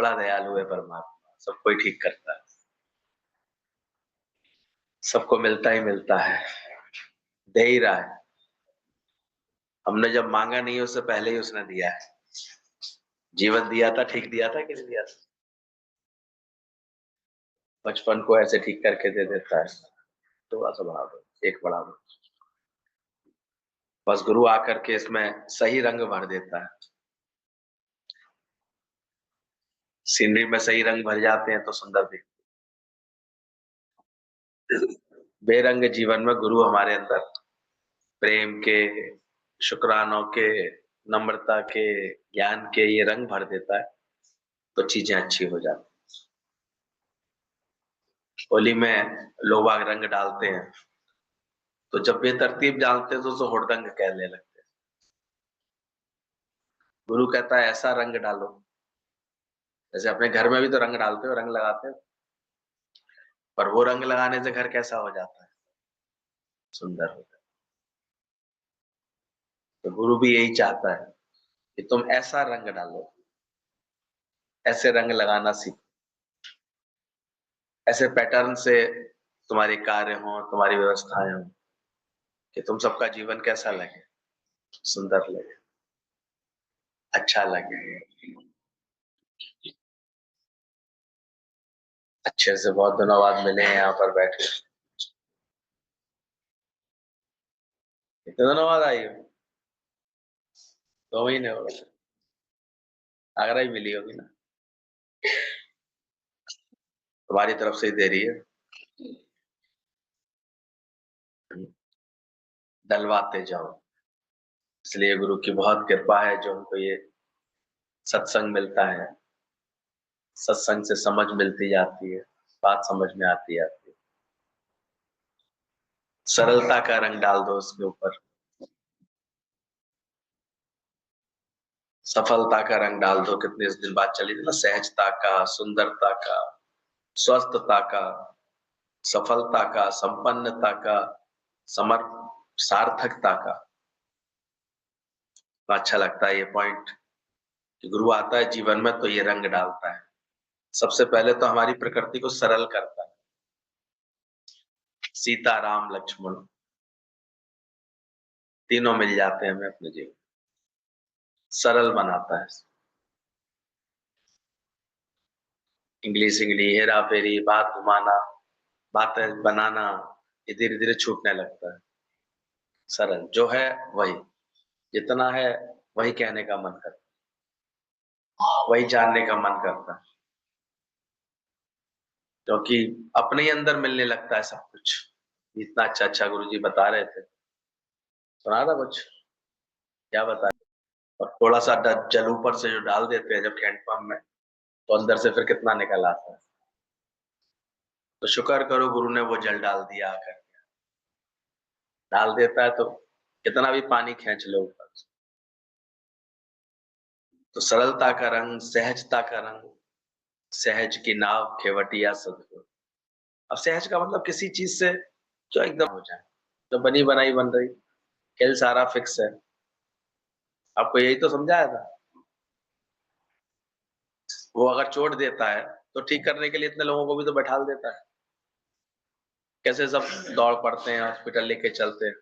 बड़ा दयालु है परमात्मा, सबको ही ठीक करता है, सबको मिलता ही मिलता है, दे ही रहा है। हमने जब मांगा नहीं उससे पहले ही उसने दिया है। जीवन दिया था, ठीक दिया था कि नहीं दिया था? बचपन को ऐसे ठीक करके दे देता है, थोड़ा सा बढ़ा दो, एक बढ़ा दो, बस गुरु आकर के इसमें सही रंग भर देता है। सीनरी में सही रंग भर जाते हैं तो सुंदर दिखते। बेरंग जीवन में गुरु हमारे अंदर प्रेम के, शुक्रानों के, नम्रता के, ज्ञान के ये रंग भर देता है तो चीजें अच्छी हो जाती। होली में लोग बाग रंग डालते हैं तो जब बेतरतीब डालते हैं तो उसे हुड़दंग कहने लगते हैं। गुरु कहता है ऐसा रंग डालो, जैसे अपने घर में भी तो रंग डालते हो, रंग लगाते हो, पर वो रंग लगाने से घर कैसा हो जाता है? सुंदर होता है। तो गुरु भी यही चाहता है कि तुम ऐसा रंग डालो, ऐसे रंग लगाना सीखो, ऐसे पैटर्न से तुम्हारे कार्य हो, तुम्हारी व्यवस्थाएं हो कि तुम सबका जीवन कैसा लगे, सुंदर लगे, अच्छा लगे, अच्छे से। बहुत दिनों बाद मिले हैं यहाँ पर बैठे। कितने दिनों बाद आई हो? 2 महीने हो गए। आगरा ही मिली होगी ना, तुम्हारी तरफ से ही दे रही है। डलवाते जाओ, इसलिए गुरु की बहुत कृपा है जो हमको ये सत्संग मिलता है। सत्संग से समझ मिलती जाती है, बात समझ में आती जाती है। सरलता का रंग डाल दो उसके ऊपर, सफलता का रंग डाल दो। कितने दिन बाद चली थी ना, सहजता का, सुंदरता का, स्वस्थता का, सफलता का, संपन्नता का, समर्थ, सार्थकता का। तो अच्छा लगता है ये पॉइंट कि गुरु आता है जीवन में तो ये रंग डालता है। सबसे पहले तो हमारी प्रकृति को सरल करता है। सीता, राम, लक्ष्मण तीनों मिल जाते हैं हमें अपने जीवन, सरल बनाता है। इंग्लिश इंग्लिश, हेरा फेरी, बात घुमाना, बातें बनाना, ये धीरे धीरे छूटने लगता है। सरल जो है वही, जितना है वही कहने का मन करता है, वही जानने का मन करता है, क्योंकि अपने ही अंदर मिलने लगता है सब कुछ। इतना अच्छा अच्छा गुरु जी बता रहे थे, सुना था कुछ, क्या बता। और थोड़ा सा जल ऊपर से जो डाल देते हैं जब हैंडपंप में, तो अंदर से फिर कितना निकल आता है। तो शुक्र करो गुरु ने वो जल डाल दिया आकर, डाल देता है तो कितना भी पानी खींच लो ऊपर से। तो सरलता का रंग, सहजता का रंग, सहज की नाव खेवटिया सदगुरु। अब सहज का मतलब किसी चीज से जो एकदम हो जाए, जो बनी बनाई बन रही, खेल सारा फिक्स है। आपको यही तो समझाया था। वो अगर चोट देता है तो ठीक करने के लिए इतने लोगों को भी तो बैठा देता है। कैसे सब दौड़ पड़ते हैं, हॉस्पिटल लेके चलते हैं।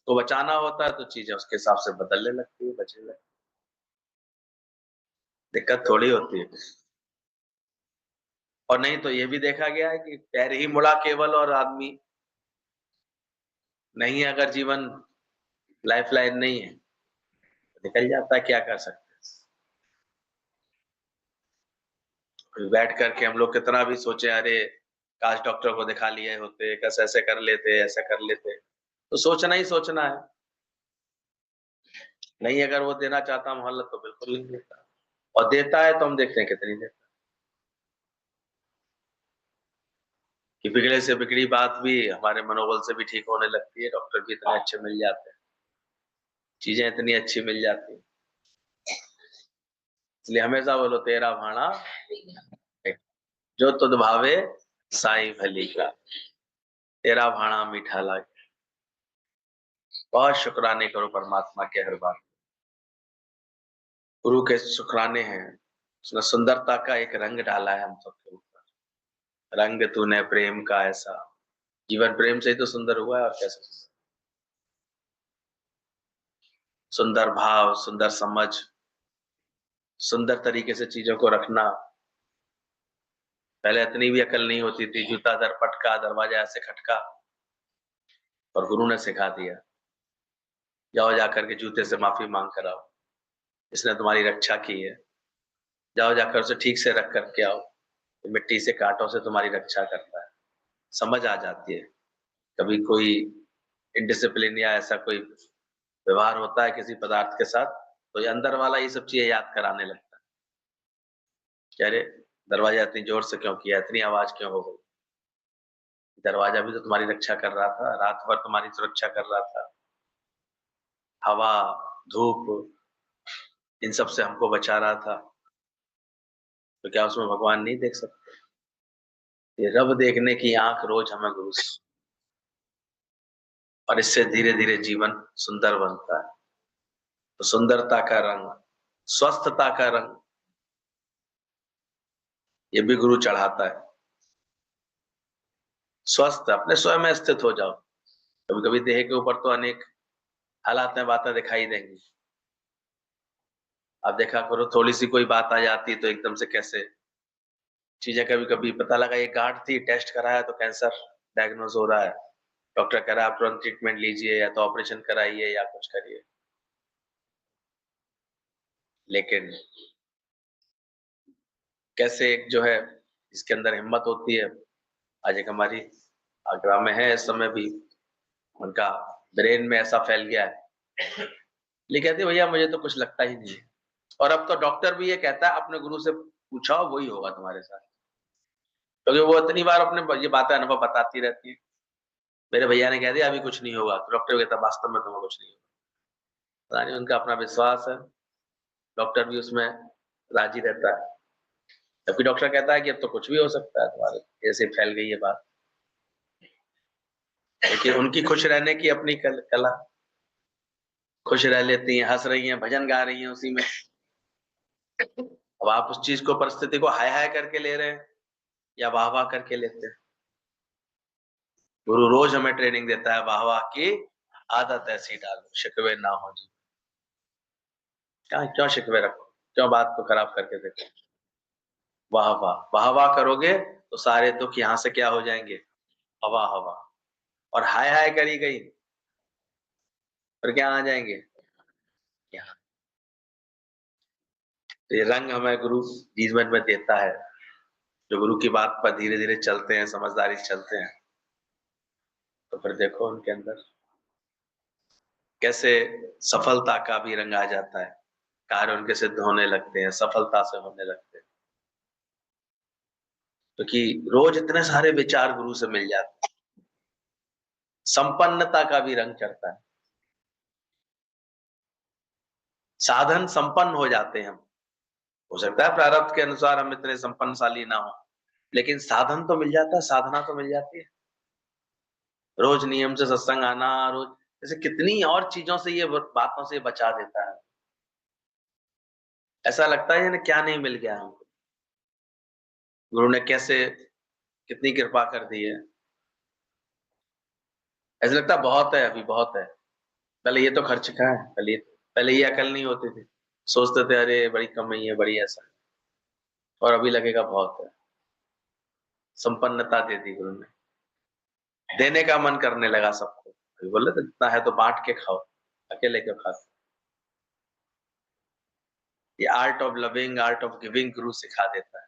तो बचाना होता है तो चीजें उसके हिसाब से बदलने लगती है, बचने लगती है। दिक्कत थोड़ी होती है। और नहीं तो ये भी देखा गया है कि पैर ही मुड़ा केवल और आदमी नहीं, अगर जीवन लाइफ लाइन नहीं है तो निकल जाता है, क्या कर सकते हैं। बैठ करके हम लोग कितना भी सोचे, अरे काश डॉक्टर को दिखा लिए होते, कैसे ऐसे कर लेते, ऐसा कर लेते। तो सोचना ही सोचना है। नहीं, अगर वो देना चाहता मोहल्ला तो बिल्कुल नहीं देता, और देता है तो हम देखते हैं कितनी देता है। कि बिगड़े से बिगड़ी बात भी हमारे मनोबल से भी ठीक होने लगती है। डॉक्टर भी इतने अच्छे मिल जाते हैं, चीजें इतनी अच्छी मिल जाती है। इसलिए हमेशा बोलो तेरा भाणा जो तुध भावे साईं भली का, तेरा भाणा मीठा लागे। बहुत शुक्राने करो परमात्मा के हर बार। गुरु के शुक्राने हैं उसने सुंदरता का एक रंग डाला है हम सबके ऊपर। रंग तूने प्रेम का ऐसा, जीवन प्रेम से ही तो सुंदर हुआ है, और कैसे सुंदर। सुंदर भाव, सुंदर समझ, सुंदर तरीके से चीजों को रखना। पहले इतनी भी अकल नहीं होती थी, जूता दर पटका, दरवाजा ऐसे खटका, और गुरु ने सिखा दिया, जाओ जाकर के जूते से माफी मांग कर आओ, इसने तुम्हारी रक्षा की है। जाओ जाकर उसे ठीक से रख करके आओ, तो मिट्टी से कांटों से तुम्हारी रक्षा करता है। समझ आ जाती है। कभी कोई इनडिसिप्लिन या ऐसा कोई व्यवहार होता है किसी पदार्थ के साथ, तो ये अंदर वाला ये सब चीजें याद कराने लगता है कि अरे दरवाजा इतनी जोर से क्यों किया, इतनी आवाज क्यों हो गई। दरवाजा भी तो तुम्हारी रक्षा कर रहा था, रात भर तुम्हारी सुरक्षा कर रहा था। हवा, धूप, इन सब से हमको बचा रहा था। तो क्या उसमें भगवान नहीं देख सकते? ये रब देखने की आंख रोज हमें गुरु से, और इससे धीरे धीरे जीवन सुंदर बनता है। तो सुंदरता का रंग, स्वस्थता का रंग, ये भी गुरु चढ़ाता है। स्वस्थ अपने स्वयं में स्थित हो जाओ। कभी कभी देह के ऊपर तो अनेक हालात में बातें दिखाई देंगी। आप देखा करो, थोड़ी सी कोई बात आ जाती है तो एकदम से कैसे चीजें, कभी कभी पता लगा ये गांठ थी, टेस्ट कराया तो कैंसर डायग्नोज हो रहा है, डॉक्टर कह रहा है आप तुरंत ट्रीटमेंट लीजिए, या तो ऑपरेशन कराइए या कुछ करिए। लेकिन कैसे एक जो है इसके अंदर हिम्मत होती है। आज एक हमारी आगरा में है इस समय भी, उनका ब्रेन में ऐसा फैल गया है, लेकिन कहते भैया मुझे तो कुछ लगता ही नहीं है। और अब तो डॉक्टर भी ये कहता है अपने गुरु से पूछा, वही होगा तुम्हारे साथ, क्योंकि वो इतनी बार अपने ये बातें अनुभव बताती रहती है। मेरे भैया ने कह दिया अभी कुछ नहीं होगा, तो डॉक्टर कहता वास्तव में तुम्हें कुछ नहीं होगा। पता नहीं, उनका अपना विश्वास है, डॉक्टर भी उसमें राजी रहता है। जबकि डॉक्टर कहता है कि अब तो कुछ भी हो सकता है तुम्हारे, ऐसे फैल गई है बात। लेकिन उनकी खुश रहने की अपनी कला, खुश रह लेती हैं, हंस रही हैं, भजन गा रही हैं उसी में। अब आप उस चीज को, परिस्थिति को हाय हाय करके ले रहे हैं या वाह वाह करके लेते हैं। गुरु रोज हमें ट्रेनिंग देता है, वाह वाह की आदत ऐसी डालो, शिकवे ना हो जी। क्या क्यों शिकवे रखो, क्यों बात को खराब करके देखो। वाह वाह, वाह वाह करोगे तो सारे दुख यहाँ से क्या हो जाएंगे, हवा हवा। और हाय हाय करी गई और क्या आ जाएंगे यहाँ। तो ये रंग हमें गुरु जीवन में देता है। जो गुरु की बात पर धीरे धीरे चलते हैं, समझदारी से चलते हैं, तो फिर देखो उनके अंदर कैसे सफलता का भी रंग आ जाता है। कार्य उनके सिद्ध होने लगते हैं, सफलता से होने लगते हैं, क्योंकि रोज इतने सारे विचार गुरु से मिल जाते हैं। संपन्नता का भी रंग चढ़ता है। साधन संपन्न हो जाते हैं हम। हो सकता है प्रारब्ध के अनुसार हम इतने संपन्नशाली ना हो, लेकिन साधन तो मिल जाता है, साधना तो मिल जाती है। रोज नियम से सत्संग आना, रोज जैसे कितनी और चीजों से, ये बातों से बचा देता है। ऐसा लगता है यानी क्या नहीं मिल गया हमको, गुरु ने कैसे कितनी कृपा कर दी है। ऐसा लगता है बहुत है, अभी बहुत है। पहले ये तो खर्च का है, पहले ये अकल नहीं होती थी, सोचते थे अरे बड़ी कमाई है, बड़ी ऐसा है। और अभी लगेगा बहुत है। संपन्नता दे दी गुरु ने, देने का मन करने लगा सबको। अभी बोले तो जितना है तो बांट के खाओ, अकेले क्यों खाते। ये art of loving, art of giving गुरु सिखा देता है।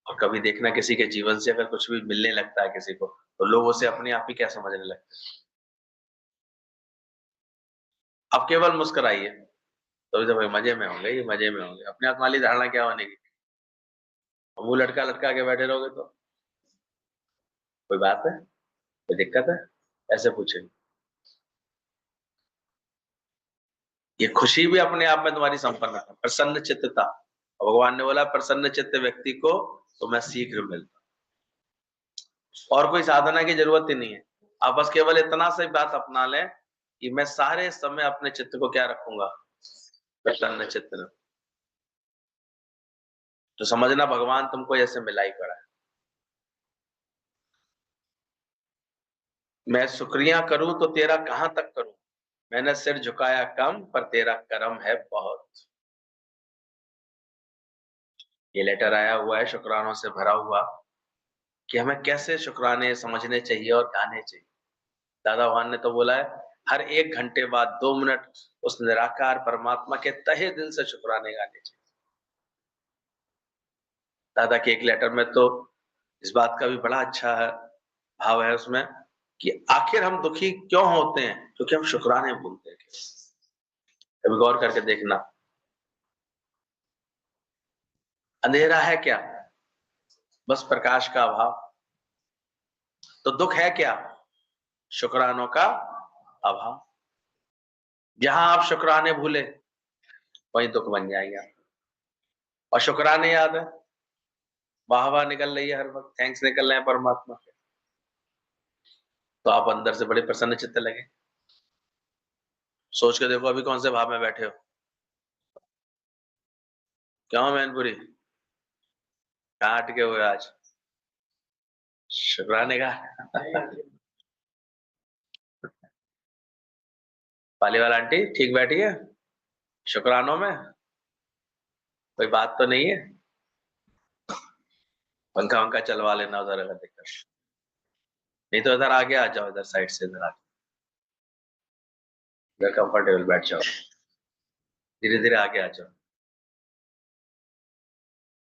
और कभी देखना किसी के जीवन से अगर कुछ भी मिलने लगता है किसी को, तो लोग उसे अपने आप ही क्या समझने लगते हैं। अब केवल मुस्कुराइए, तो भाई मजे में होंगे, ये मजे में होंगे, अपने आप वाली धारणा क्या होने की। मुंह लटका लटका के बैठे रहोगे तो कोई बात है, कोई दिक्कत है, ऐसे पूछेंगे। ये खुशी भी अपने आप में तुम्हारी संपन्नता, प्रसन्न चित्तता। भगवान ने बोला प्रसन्न चित्त व्यक्ति को तो मैं शीघ्र मिलता। और कोई साधना की जरूरत ही नहीं है। आप बस केवल इतना सी बात अपना लें कि मैं सारे समय अपने चित्त को क्या रखूंगा, प्रसन्न चित्त रखूंगा। तो समझना भगवान तुमको ऐसे मिला ही पड़ा है। मैं शुक्रिया करूं तो तेरा कहां तक करूं, मैंने सिर झुकाया कम पर तेरा करम है बहुत। ये लेटर आया हुआ है शुक्रानों से भरा हुआ कि हमें कैसे शुक्राने समझने चाहिए और गाने चाहिए। दादा भगवान ने तो बोला है हर 1 घंटे बाद 2 मिनट उस निराकार परमात्मा के तहे दिल से शुक्राने गाने चाहिए। दादा के एक लेटर में तो इस बात का भी बड़ा अच्छा है, भाव है उसमें कि आखिर हम दुखी क्यों होते हैं, क्योंकि हम शुक्राने भूलते हैं। कभी गौर करके देखना, अंधेरा है क्या, बस प्रकाश का अभाव। तो दुख है क्या, शुक्रानों का अभाव। जहां आप शुक्राने भूले वहीं दुख बन जाएंगे। और शुक्राने याद है, वाह वाह निकल रही है हर वक्त, थैंक्स निकल रहे हैं परमात्मा के, तो आप अंदर से बड़े प्रसन्न चित्त लगे। सोच के देखो अभी कौन से भाव में बैठे हो। क्यों मैनपुरी, कहाँ अटके हुए आज, शुक्राने का पाली वाला आंटी ठीक बैठी है शुक्रानों में, कोई बात तो नहीं है। पंखा वंखा चलवा लेना उधर अगर दिक्कत, नहीं तो इधर आगे आ जाओ, इधर साइड से इधर आ जाओ, इधर कंफर्टेबल बैठ जाओ, धीरे धीरे आगे आ जाओ।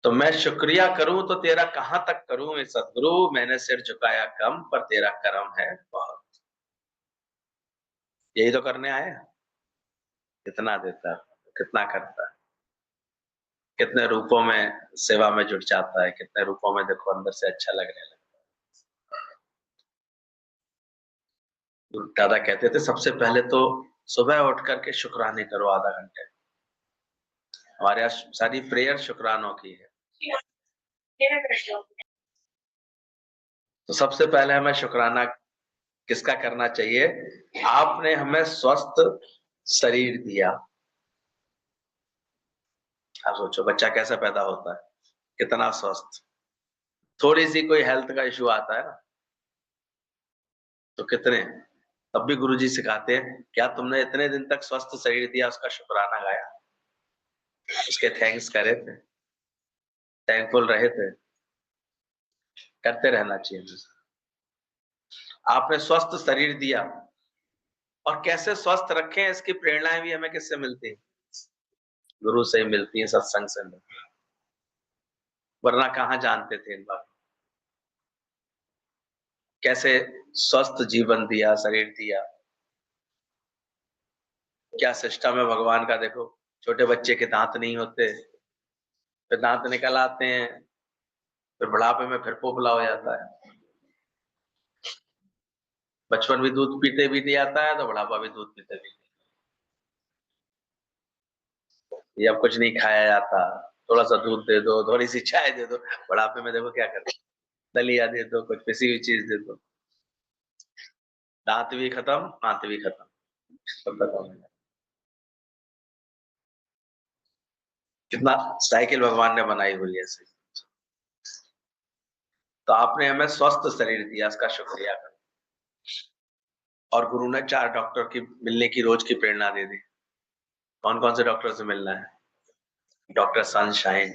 तो मैं शुक्रिया करूं तो तेरा कहां तक करूं, मैं सदगुरु मैंने सिर झुकाया कम पर तेरा करम है बहुत। यही तो करने आए हैं। कितना देता है, कितना करता है, कितने रूपों में सेवा में जुट जाता है, कितने रूपों में देखो अंदर से अच्छा लगने लगता है। दादा कहते थे सबसे पहले तो सुबह उठ करके शुक्राने करो आधा घंटे। हमारे यहाँ सारी प्रेयर शुक्रानों की है। तो सबसे पहले हमें शुक्राना किसका करना चाहिए, आपने हमें स्वस्थ शरीर दिया। आप सोचो बच्चा कैसा पैदा होता है, कितना स्वस्थ, थोड़ी सी कोई हेल्थ का इश्यू आता है ना तो कितने, तब भी गुरुजी सिखाते हैं क्या तुमने इतने दिन तक स्वस्थ शरीर दिया, उसका शुक्राना गाया, उसके थैंक्स करे थे, थैंकफुल रहे थे, करते रहना चाहिए। आपने स्वस्थ शरीर दिया, और कैसे स्वस्थ रखें इसकी प्रेरणाएं भी हमें किससे मिलती है, गुरु से ही मिलती है, सत्संग से मिलती है, वरना कहाँ जानते थे इन बात। कैसे स्वस्थ जीवन दिया, शरीर दिया, क्या सिस्टम है भगवान का देखो। छोटे बच्चे के दांत नहीं होते, फिर दांत निकल आते हैं, फिर बुढ़ापे में फिर पोपला हो जाता है। बचपन भी दूध पीते भी नहीं आता है तो बुढ़ापा भी दूध पीते भी नहीं, अब कुछ नहीं खाया जाता, थोड़ा सा दूध दे दो, थोड़ी सी चाय दे दो, बुढ़ापे में देखो क्या करते, दलिया दे दो, कुछ पिसी हुई चीज दे दो, दांत भी खत्म, हाथ भी खत्म, सब खत्म हो गया। कितना साइकिल भगवान ने बनाई हुई है ऐसे। तो आपने हमें स्वस्थ शरीर दिया, इसका शुक्रिया करो। और गुरु ने 4 डॉक्टर की मिलने की रोज की प्रेरणा दे दी। कौन कौन से डॉक्टर से मिलना है, डॉक्टर सनशाइन,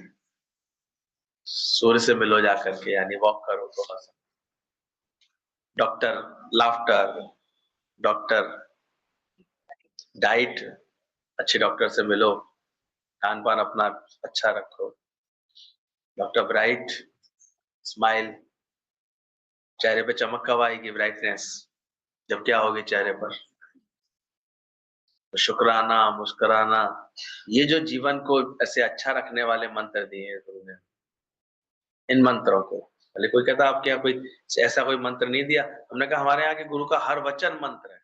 सूर्य से मिलो जाकर के, यानी वॉक करो थोड़ा सा, डॉक्टर लाफ्टर, डॉक्टर डाइट, अच्छे डॉक्टर से मिलो, खान पान अपना अच्छा रखो, डॉक्टर ब्राइट, स्माइल, चेहरे पे चमक कब आएगी, ब्राइटनेस जब क्या होगी चेहरे पर, तो शुक्राना, मुस्कुराना, ये जो जीवन को ऐसे अच्छा रखने वाले मंत्र दिए हैं गुरु ने, इन मंत्रों को, पहले कोई कहता आपके यहाँ कोई ऐसा कोई मंत्र नहीं दिया, हमने कहा हमारे यहाँ के गुरु का हर वचन मंत्र है,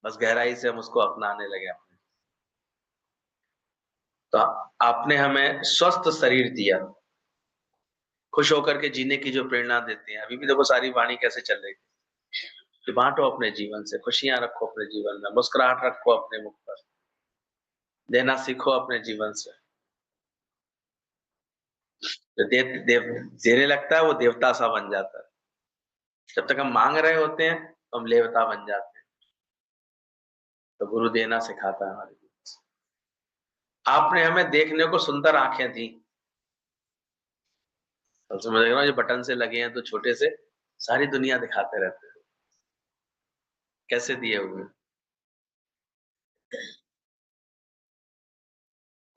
बस गहराई से हम उसको अपनाने लगे अपने। तो आपने हमें स्वस्थ शरीर दिया, खुश होकर के जीने की जो प्रेरणा देते हैं, अभी भी देखो सारी वाणी कैसे चल रही है कि बांटो अपने जीवन से, खुशियां रखो अपने जीवन में, मुस्कुराहट रखो अपने मुख पर, देना सीखो अपने जीवन से। जो देने लगता है वो देवता सा बन जाता है। जब तक हम मांग रहे होते हैं तो हम देवता बन जाते हैं। तो गुरु देना सिखाता है हमारे को। आपने हमें देखने को सुंदर आंखें दी, तो समझ रहे हो जो बटन से लगे हैं तो छोटे से सारी दुनिया दिखाते रहते हैं, कैसे दिए हुए।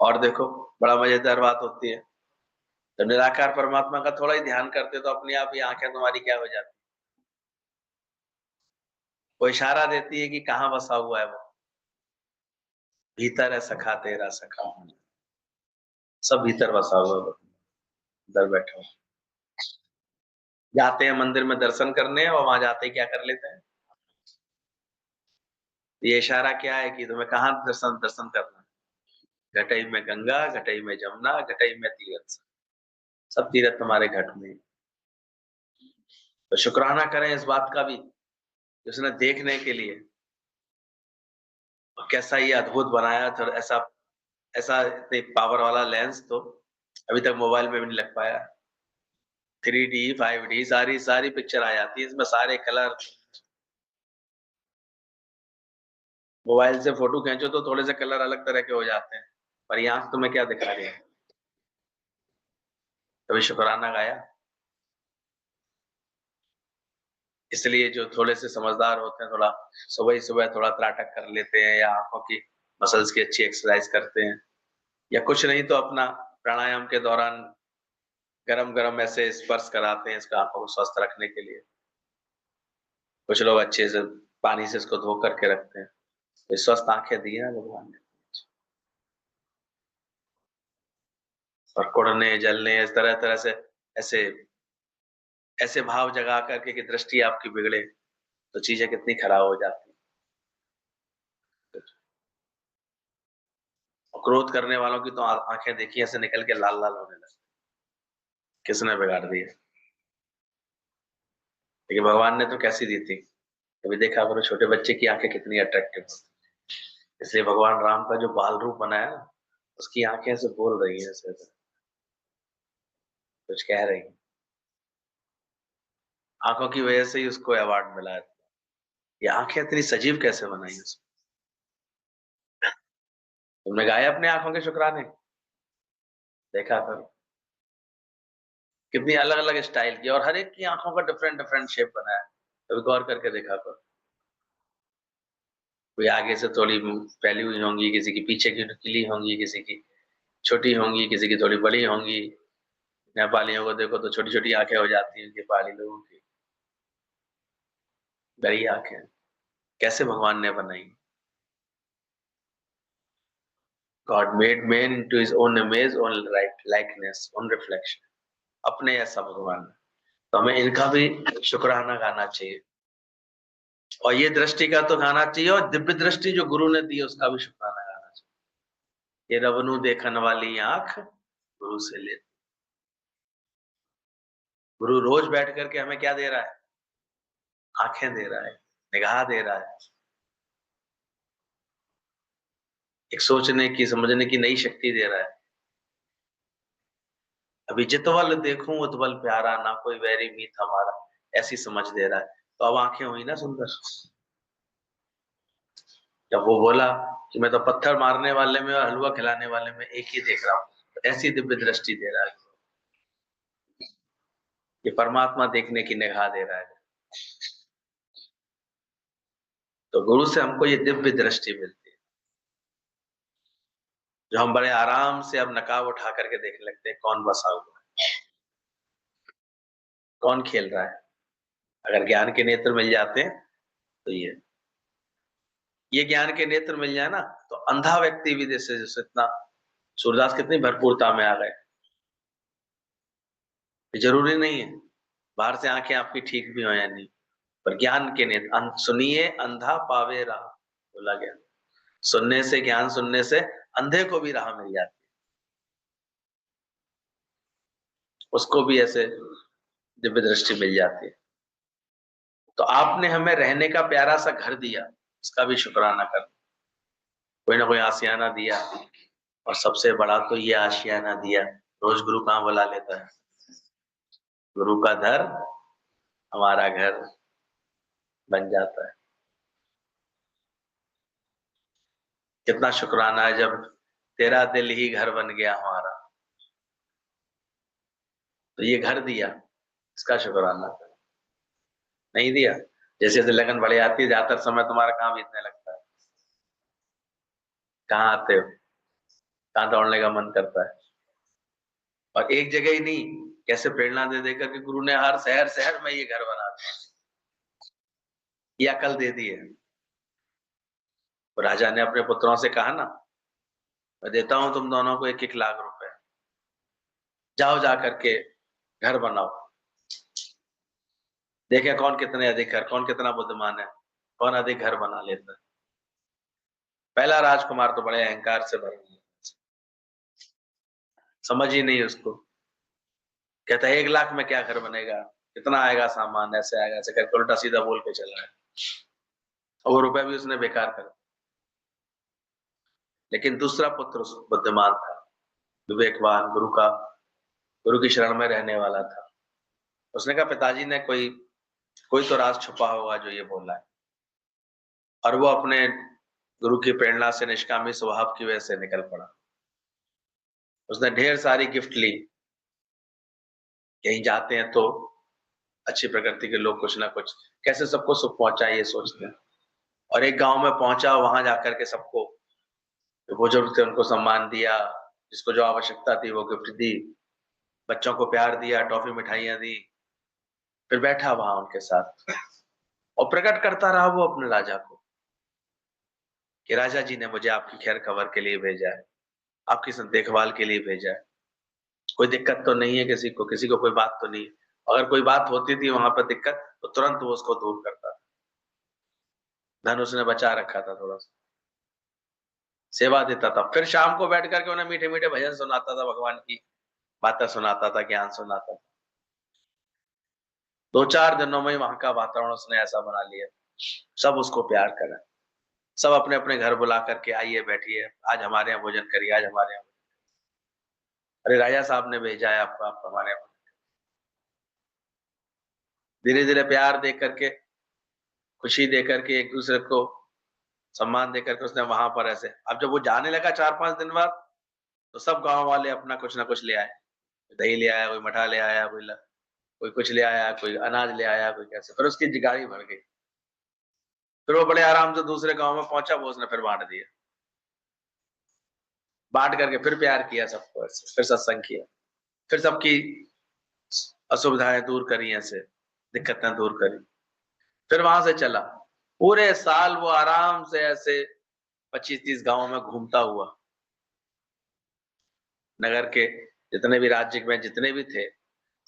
और देखो बड़ा मजेदार बात होती है, जब निराकार परमात्मा का थोड़ा ही ध्यान करते हो तो अपने आप ही आंखें तुम्हारी क्या हो जाती, वो इशारा देती है कि कहाँ बसा हुआ है वो। भीतर है सखा तेरा सखा, सब भीतर बसा हुआ है वो, अंदर बैठा हुआ। जाते हैं मंदिर में दर्शन करने और वहां जाते ही क्या कर लेते हैं, ये इशारा क्या है कि तुम्हें कहाँ दर्शन दर्शन करना है। घटई में गंगा, घटई में जमुना, घटई में तीर्थ, सब तीर्थ तुम्हारे घट में। तो शुक्राना करें इस बात का भी, उसने देखने के लिए और कैसा ये अद्भुत बनाया था। ऐसा ऐसा इतने पावर वाला लेंस तो अभी तक मोबाइल में भी नहीं लग पाया। 3D 5D सारी सारी पिक्चर आ जाती है इसमें, सारे कलर। मोबाइल से फोटो खींचो तो थोड़े से कलर अलग तरह के हो जाते हैं, पर ये आंख तुम्हें क्या दिखा रही है। कभी शुक्राना गाया। इसलिए जो थोड़े से समझदार होते हैं थोड़ा सुबह ही सुबह थोड़ा त्राटक कर लेते हैं, या आंखों की मसल्स की अच्छी एक्सरसाइज करते हैं, या कुछ नहीं तो अपना प्राणायाम के दौरान गरम गरम ऐसे स्पर्श कराते हैं इसका, आंखों को स्वस्थ रखने के लिए। कुछ लोग अच्छे से पानी से इसको धो करके रखते हैं। तो स्वस्थ आंखें दी है भगवान ने। और कुड़ने जलने इस तरह तरह से ऐसे ऐसे भाव जगा करके कि दृष्टि आपकी बिगड़े तो चीजें कितनी खराब हो जाती हैं। और क्रोध करने वालों की तो आंखें देखी ऐसे निकल के लाल लाल होने लगती, किसने बिगाड़ दी है। लेकिन भगवान ने तो कैसी दी थी, कभी देखा करो छोटे बच्चे की आंखें कितनी अट्रैक्टिव। इसलिए भगवान राम का जो बाल रूप बनाया ना, उसकी आंखें ऐसे बोल रही है, ऐसे कुछ कह रही है। आंखों की वजह से ही उसको अवार्ड मिला है। ये आंखें इतनी सजीव कैसे बनाई उसने। तुमने गाया अपने आंखों के शुक्राने, देखा करो कितनी अलग अलग स्टाइल की, और हर एक की आंखों का डिफरेंट डिफरेंट शेप बनाया। कभी गौर करके देखा करो। कोई आगे से थोड़ी फैली हुई होंगी, किसी की पीछे की नुकीली होंगी, किसी की छोटी होंगी, किसी की थोड़ी बड़ी होंगी। नेपालियों को देखो तो छोटी छोटी आंखें हो जाती हैं उनके, पहाड़ी लोगों की बड़ी आंखें कैसे भगवान ने बनाई। God made man into his own image, own likeness, own reflection. अपने ऐसा भगवान है। तो हमें इनका भी शुक्राना गाना चाहिए, और ये दृष्टि का तो गाना चाहिए, और दिव्य दृष्टि जो गुरु ने दी है उसका भी शुक्राना गाना चाहिए। ये रवनु देखन वाली आंख गुरु से ले। गुरु रोज बैठ करके हमें क्या दे रहा है, आंखें दे रहा है, निगाह दे रहा है, एक सोचने की समझने की नई शक्ति दे रहा है। अभी जितवल देखूं उतवल प्यारा, ना कोई वैरी मीत हमारा, ऐसी समझ दे रहा है। तो अब आंखें हुई ना सुंदर। जब वो बोला कि मैं तो पत्थर मारने वाले में और हलवा खिलाने वाले में एक ही देख रहा हूँ, तो ऐसी दिव्य दृष्टि दे रहा है। ये परमात्मा देखने की निगाह दे रहा है। तो गुरु से हमको ये दिव्य दृष्टि मिलती है, जो हम बड़े आराम से अब नकाब उठा करके देखने लगते हैं कौन बसा हुआ है, कौन खेल रहा है। अगर ज्ञान के नेत्र मिल जाते हैं तो ये ज्ञान के नेत्र मिल जाए ना, तो अंधा व्यक्ति भी जैसे जैसे इतना सूरदास कितनी भरपूरता में आ गए। जरूरी नहीं है बाहर से आंखें आपकी ठीक भी हो या नहीं, पर ज्ञान के नेत्र सुनिए अंधा पावे राह, बोला गया। सुनने से, ज्ञान सुनने से अंधे को भी राह मिल जाती है, उसको भी ऐसे दिव्य दृष्टि मिल जाती है। तो आपने हमें रहने का प्यारा सा घर दिया, उसका भी शुक्राना कर। कोई ना कोई आशियाना दिया, और सबसे बड़ा तो ये आशियाना दिया, रोज गुरु कहाँ बुला लेता है। गुरु का दर हमारा घर बन जाता है। कितना शुक्राना है जब तेरा दिल ही घर बन गया हमारा, तो ये घर दिया, इसका शुक्राना नहीं दिया। जैसे जैसे लगन बढ़ जाती है, ज्यादातर समय तुम्हारा काम बीतने लगता है, कहाँ आते हो, कहाँ दौड़ने का मन करता है। और एक जगह ही नहीं, कैसे प्रेरणा दे देकर के गुरु ने हर शहर शहर में ये घर बना दिया, ये अकल दे दी है। राजा ने अपने पुत्रों से कहा ना, मैं देता हूं तुम दोनों को 1-1 लाख रुपए, जाओ जा करके घर बनाओ, देखे कौन कितने अधिक घर, कौन कितना बुद्धिमान है, कौन अधिक घर बना लेता है। पहला राजकुमार तो बड़े अहंकार से भरा हुआ, समझ ही नहीं उसको, कहता है 1 लाख में क्या घर बनेगा, कितना आएगा सामान, ऐसे आएगा, ऐसे करके उल्टा सीधा बोल के चला है, और वो रुपया भी उसने बेकार कर। लेकिन दूसरा पुत्र बुद्धिमान था, विवेकवान, गुरु की शरण में रहने वाला था। उसने कहा पिताजी ने कोई तो राज छुपा होगा जो ये बोल रहा है, और वो अपने गुरु की प्रेरणा से, निष्कामी स्वभाव की वजह से निकल पड़ा। उसने ढेर सारी गिफ्ट ली, कहीं जाते हैं तो अच्छी प्रकृति के लोग कुछ ना कुछ कैसे सबको सुख पहुंचाए ये सोचते हैं। और एक गांव में पहुंचा, वहां जाकर के सबको जो बुजुर्ग थे उनको सम्मान दिया, जिसको जो आवश्यकता थी वो गिफ्ट दी, बच्चों को प्यार दिया, टॉफी मिठाइयां दी, फिर बैठा वहां उनके साथ और प्रकट करता रहा वो अपने राजा को कि राजा जी ने मुझे आपकी खैर खबर के लिए भेजा है, आपकी देखभाल के लिए भेजा है, कोई दिक्कत तो नहीं है किसी को कोई बात तो नहीं। अगर कोई बात होती थी वहां पर दिक्कत, तो तुरंत वो उसको दूर करता था। धन उसने बचा रखा था, थोड़ा सा सेवा देता था, फिर शाम को बैठ करके उन्हें मीठे मीठे भजन सुनाता था, भगवान की बातें सुनाता था, ज्ञान सुनाता था। 2-4 दिनों में वहां का वातावरण उसने ऐसा बना लिया, सब उसको प्यार करें, सब अपने अपने घर बुला करके आइए बैठिए, आज हमारे यहाँ भोजन करिए, आज हमारे यहाँ, अरे राजा साहब ने भेजा है आपको, आप हमारे यहाँ। धीरे धीरे प्यार दे करके, खुशी दे करके, एक दूसरे को सम्मान दे करके उसने वहां पर ऐसे, अब जब वो जाने लगा 4-5 दिन बाद, तो सब गांव वाले अपना कुछ ना कुछ ले आए, दही ले आया, कोई मठा ले आया, कोई कुछ ले आया, कोई अनाज ले आया, कोई कैसे, फिर उसकी गाड़ी भर गई। फिर वो बड़े आराम से दूसरे गांव में पहुंचा, वो उसने फिर बांट दिया, बांट करके फिर प्यार किया सबको, ऐसे फिर सत्संग किया, फिर सबकी असुविधाएं दूर करी, ऐसे दिक्कतें दूर करी, फिर वहां से चला। पूरे साल वो आराम से ऐसे 25-30 गांवों में घूमता हुआ, नगर के जितने भी, राज्य में जितने भी थे,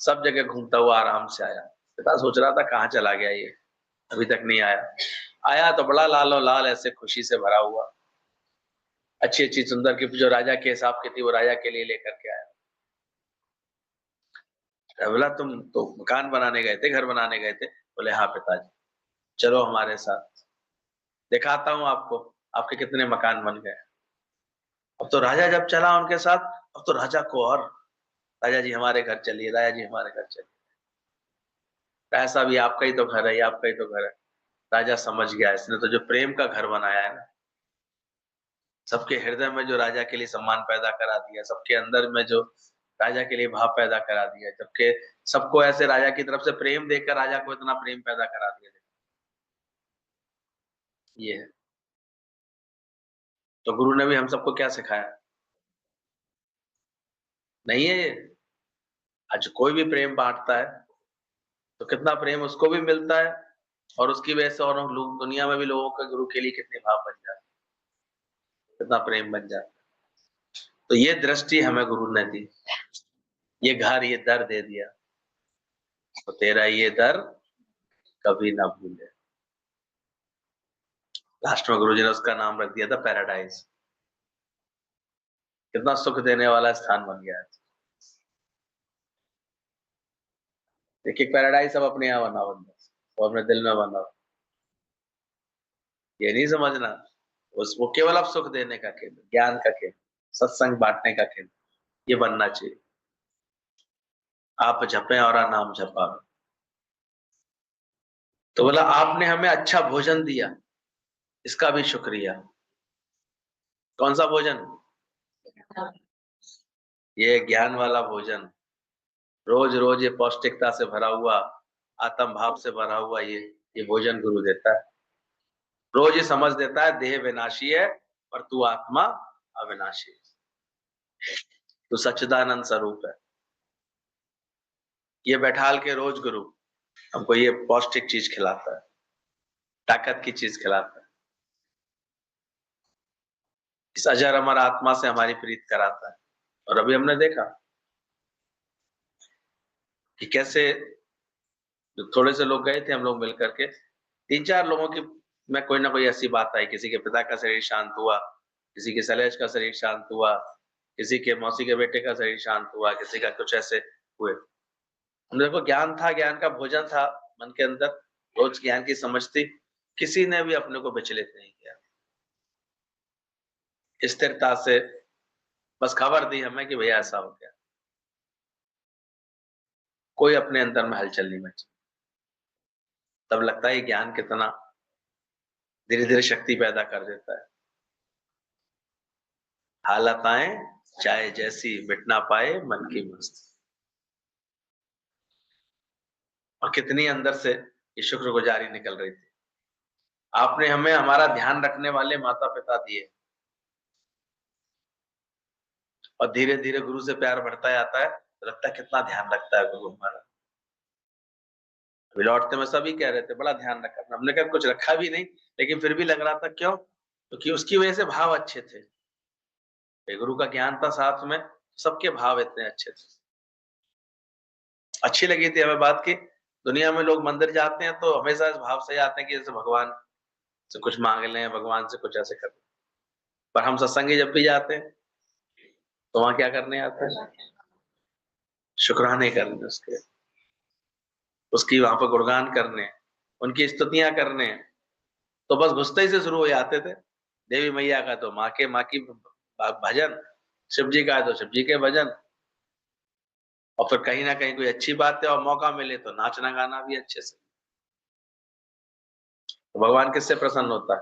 सब जगह घूमता हुआ आराम से आया। पिता सोच रहा था कहाँ चला गया ये, अभी तक नहीं आया। आया तो बड़ा लालो लाल, ऐसे खुशी से भरा हुआ, अच्छी अच्छी सुंदर गिफ्ट जो राजा के हिसाब की थी वो राजा के लिए लेकर के आया। बोला तुम तो मकान बनाने गए थे, घर बनाने गए थे? बोले हाँ पिताजी, चलो हमारे साथ, दिखाता हूँ आपको आपके कितने मकान बन गए। अब तो राजा जब चला उनके साथ, अब तो राजा को और, राजा जी हमारे घर चलिए, राजा जी हमारे घर चलिए, ऐसा भी आपका ही तो घर है, ये आपका ही तो घर है। राजा समझ गया, इसने तो जो प्रेम का घर बनाया है ना, सबके हृदय में जो राजा के लिए सम्मान पैदा करा दिया, सबके अंदर में जो राजा के लिए भाव पैदा करा दिया, जबकि सबको ऐसे राजा की तरफ से प्रेम देकर राजा को इतना प्रेम पैदा करा दिया, ये है। तो गुरु ने भी हम सबको क्या सिखाया, नहीं है ये, आज कोई भी प्रेम बांटता है तो कितना प्रेम उसको भी मिलता है, और उसकी वजह से और लोग दुनिया में भी लोगों का गुरु के लिए कितने भाव बन जाते, कितना प्रेम बन जाता। तो ये दृष्टि हमें गुरु ने दी, ये घर, ये दर दे दिया, तो तेरा ये दर कभी ना भूले। लास्ट में गुरु जी ने उसका नाम रख दिया था पैराडाइज। कितना सुख देने वाला स्थान बन गया है। देखिए पैराडाइज सब अपने यहाँ बनाओ, वो अपने दिल में बनाओ, ये नहीं समझना वो केवल अब सुख देने का केंद्र, ज्ञान का केंद्र, सत्संग बांटने का केंद्र, ये बनना चाहिए। आप जपें और नाम जपावे। तो बोला आपने हमें अच्छा भोजन दिया, इसका भी शुक्रिया। कौन सा भोजन? ये ज्ञान वाला भोजन, रोज रोज ये पौष्टिकता से भरा हुआ, आत्म भाव से भरा हुआ ये भोजन गुरु देता है। रोज ये समझ देता है देह विनाशी है और तू आत्मा अविनाशी है, तू सच्चिदानंद स्वरूप है। ये बैठाल के रोज गुरु हमको ये पौष्टिक चीज खिलाता है, ताकत की चीज खिलाता है, इस अजर अमर आत्मा से हमारी प्रीत कराता है। और अभी हमने देखा कि कैसे थोड़े से लोग गए थे, हम लोग मिलकर के 3-4 लोगों की में कोई ना कोई ऐसी बात आई, किसी के पिता का शरीर शांत हुआ, किसी के सलेज का शरीर शांत हुआ, किसी के मौसी के बेटे का शरीर शांत हुआ, किसी का कुछ ऐसे हुए। हम देखो ज्ञान था, ज्ञान का भोजन था मन के अंदर, रोज ज्ञान की समझ थी, किसी ने भी अपने को विचलित नहीं किया, स्थिरता से बस खबर दी हमें कि भैया ऐसा हो गया। कोई अपने अंदर में हलचल नहीं मची। तब लगता है ज्ञान कितना धीरे धीरे शक्ति पैदा कर देता है। हालत आए चाहे जैसी, मिट ना पाए मन की मस्ती। और कितनी अंदर से ये शुक्रगुजारी निकल रही थी। आपने हमें हमारा ध्यान रखने वाले माता पिता दिए, और धीरे धीरे गुरु से प्यार बढ़ता जाता है, तो लगता है कितना ध्यान रखता है गुरु हमारा। लौटते में सभी कह रहे थे बड़ा ध्यान रखा, हमने कहा कुछ रखा भी नहीं, लेकिन फिर भी लग रहा था क्यों, क्योंकि उसकी वजह से भाव अच्छे थे। गुरु का ज्ञान था साथ में, सबके भाव इतने अच्छे थे। अच्छी लगी थी हमें बात की, दुनिया में लोग मंदिर जाते हैं तो हमेशा इस भाव से जाते हैं कि जैसे भगवान से कुछ मांग लें, भगवान से कुछ ऐसे कर लें। पर हम सत्संगी जब भी जाते हैं तो वहां क्या करने आते हैं? शुक्राने करने उसके, उसकी वहां पर गुणगान करने, उनकी स्तुतियां करने। तो बस घुसते ही से शुरू हो जाते थे। देवी मैया का तो माँ की भजन, शिव जी का है तो शिव जी के भजन, और फिर कहीं ना कहीं कोई अच्छी बात है और मौका मिले तो नाचना गाना भी अच्छे से। तो भगवान किससे प्रसन्न होता है?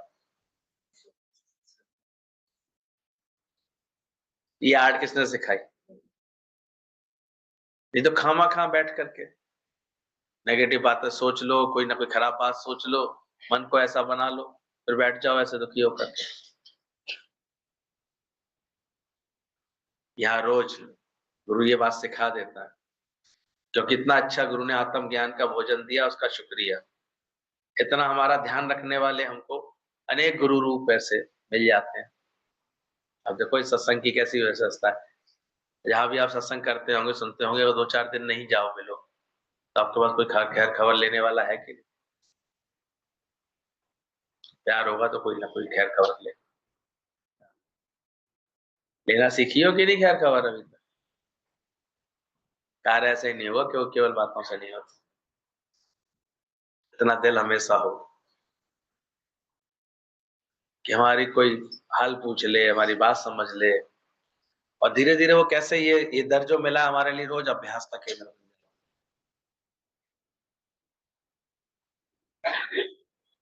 ये आर्ट किसने सिखाई? ये तो खामा खा बैठ करके नेगेटिव बातें सोच लो, कोई ना कोई खराब बात सोच लो, मन को ऐसा बना लो, फिर बैठ जाओ ऐसे दुखी होकर। यहाँ रोज गुरु ये बात सिखा देता है, क्योंकि इतना अच्छा गुरु ने आत्म ज्ञान का भोजन दिया, उसका शुक्रिया। इतना हमारा ध्यान रखने वाले हमको अनेक गुरु रूप ऐसे मिल जाते हैं। अब देखो इस सत्संग की कैसी व्यवस्था है, जहां भी आप सत्संग करते होंगे, सुनते होंगे, अगर 2-4 दिन नहीं जाओ मिलो तो आपके पास कोई खैर खबर लेने वाला है कि नहीं? प्यार होगा तो कोई ना कोई खैर खबर लेना सीखी हो कि नहीं खैर खबर अभी तक? कार्य ऐसे ही नहीं होगा क्यों, केवल बातों से नहीं होता। इतना दिल हमेशा हो कि हमारी कोई हाल पूछ ले, हमारी बात समझ ले। और धीरे धीरे वो कैसे ये दर जो मिला हमारे लिए रोज अभ्यास का केंद्र बन गया।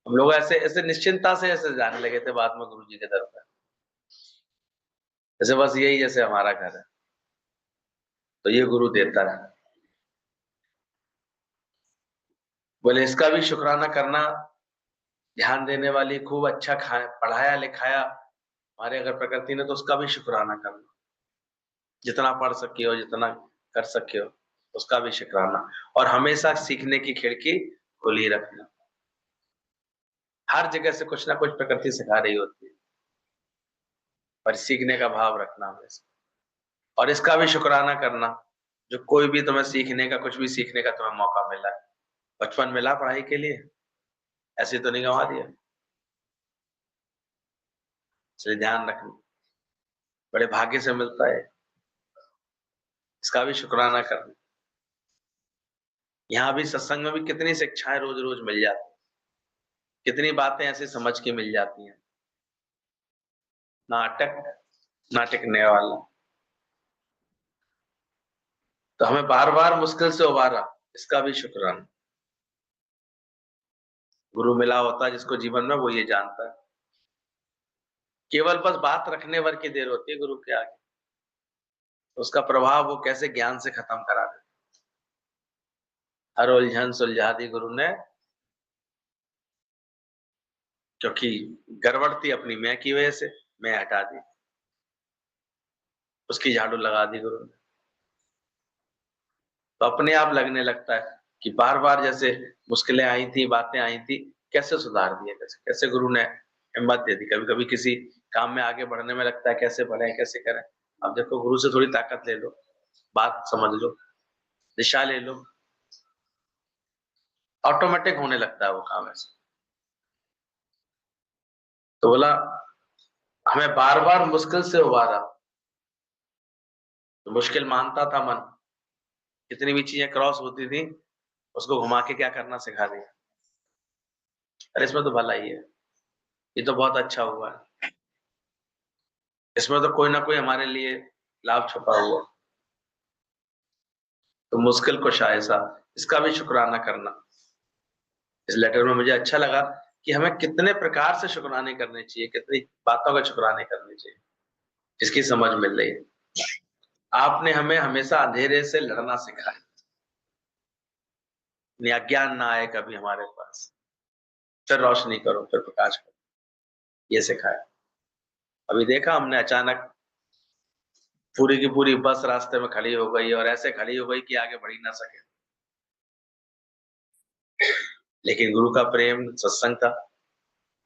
हम लोग ऐसे ऐसे निश्चिंता से ऐसे जाने लगे थे बाद में गुरु जी के दर पर, जैसे बस यही जैसे हमारा घर है, तो ये गुरु देता है। बोले इसका भी शुक्राना करना, ध्यान देने वाली खूब अच्छा खाया पढ़ाया लिखाया हमारे अगर प्रकृति ने, तो उसका भी शुक्राना करना। जितना पढ़ सके हो, जितना कर सके हो, उसका भी शुक्राना। और हमेशा सीखने की खिड़की खुली रखना। हर जगह से कुछ ना कुछ प्रकृति सिखा रही होती है, पर सीखने का भाव रखना हमेशा। और इसका भी शुक्राना करना, जो कोई भी तुम्हें सीखने का, कुछ भी सीखने का तुम्हें मौका मिला है। बचपन मिला पढ़ाई के लिए, ऐसे तो नहीं गंवा दिया। इसलिए ध्यान रखना, बड़े भाग्य से मिलता है, इसका भी शुक्राना करना। यहाँ भी सत्संग में भी कितनी शिक्षाएं रोज रोज मिल जाती, कितनी बातें ऐसी समझ के मिल जाती हैं। नाटक ना टिकने वाला। तो हमें बार बार मुश्किल से उबारा, इसका भी शुक्राना। गुरु मिला होता है जिसको जीवन में, वो ये जानता है केवल बस बात रखने भर की देर होती है गुरु के आगे, उसका प्रभाव वो कैसे ज्ञान से खत्म करा दे। हर उलझन सुलझा दी गुरु ने, क्योंकि गड़बड़ थी अपनी मैं की वजह से, मैं हटा दी, उसकी झाड़ू लगा दी गुरु ने। तो अपने आप लगने लगता है कि बार बार जैसे मुश्किलें आई थी, बातें आई थी, कैसे सुधार दिए, कैसे गुरु ने हिम्मत दे दी। कभी कभी किसी काम में आगे बढ़ने में लगता है कैसे बढ़े, कैसे करें। अब देखो गुरु से थोड़ी ताकत ले लो, बात समझ लो, दिशा ले लो, ऑटोमेटिक होने लगता है वो काम ऐसे। तो बोला हमें बार बार मुश्किल से उबारा, तो मुश्किल मानता था मन, कितनी भी चीजें क्रॉस होती थी उसको घुमा के क्या करना सिखा दिया। अरे इसमें तो भला ही है, ये तो बहुत अच्छा हुआ है, इसमें तो कोई ना कोई हमारे लिए लाभ छुपा हुआ। तो मुश्किल को शायसा, इसका भी शुक्राना करना। इस लेटर में मुझे अच्छा लगा कि हमें कितने प्रकार से शुक्राने करने चाहिए, कितनी बातों का शुक्राने करने चाहिए, इसकी समझ मिल रही है। आपने हमें हमेशा अंधेरे से लड़ना सिखाया, अज्ञान ना आए कभी हमारे पास, फिर रोशनी करो, फिर प्रकाश करो, ये सिखाया। अभी देखा हमने, अचानक पूरी की पूरी बस रास्ते में खड़ी हो गई, और ऐसे खड़ी हो गई कि आगे बढ़ ही ना सके। लेकिन गुरु का प्रेम, सत्संग था।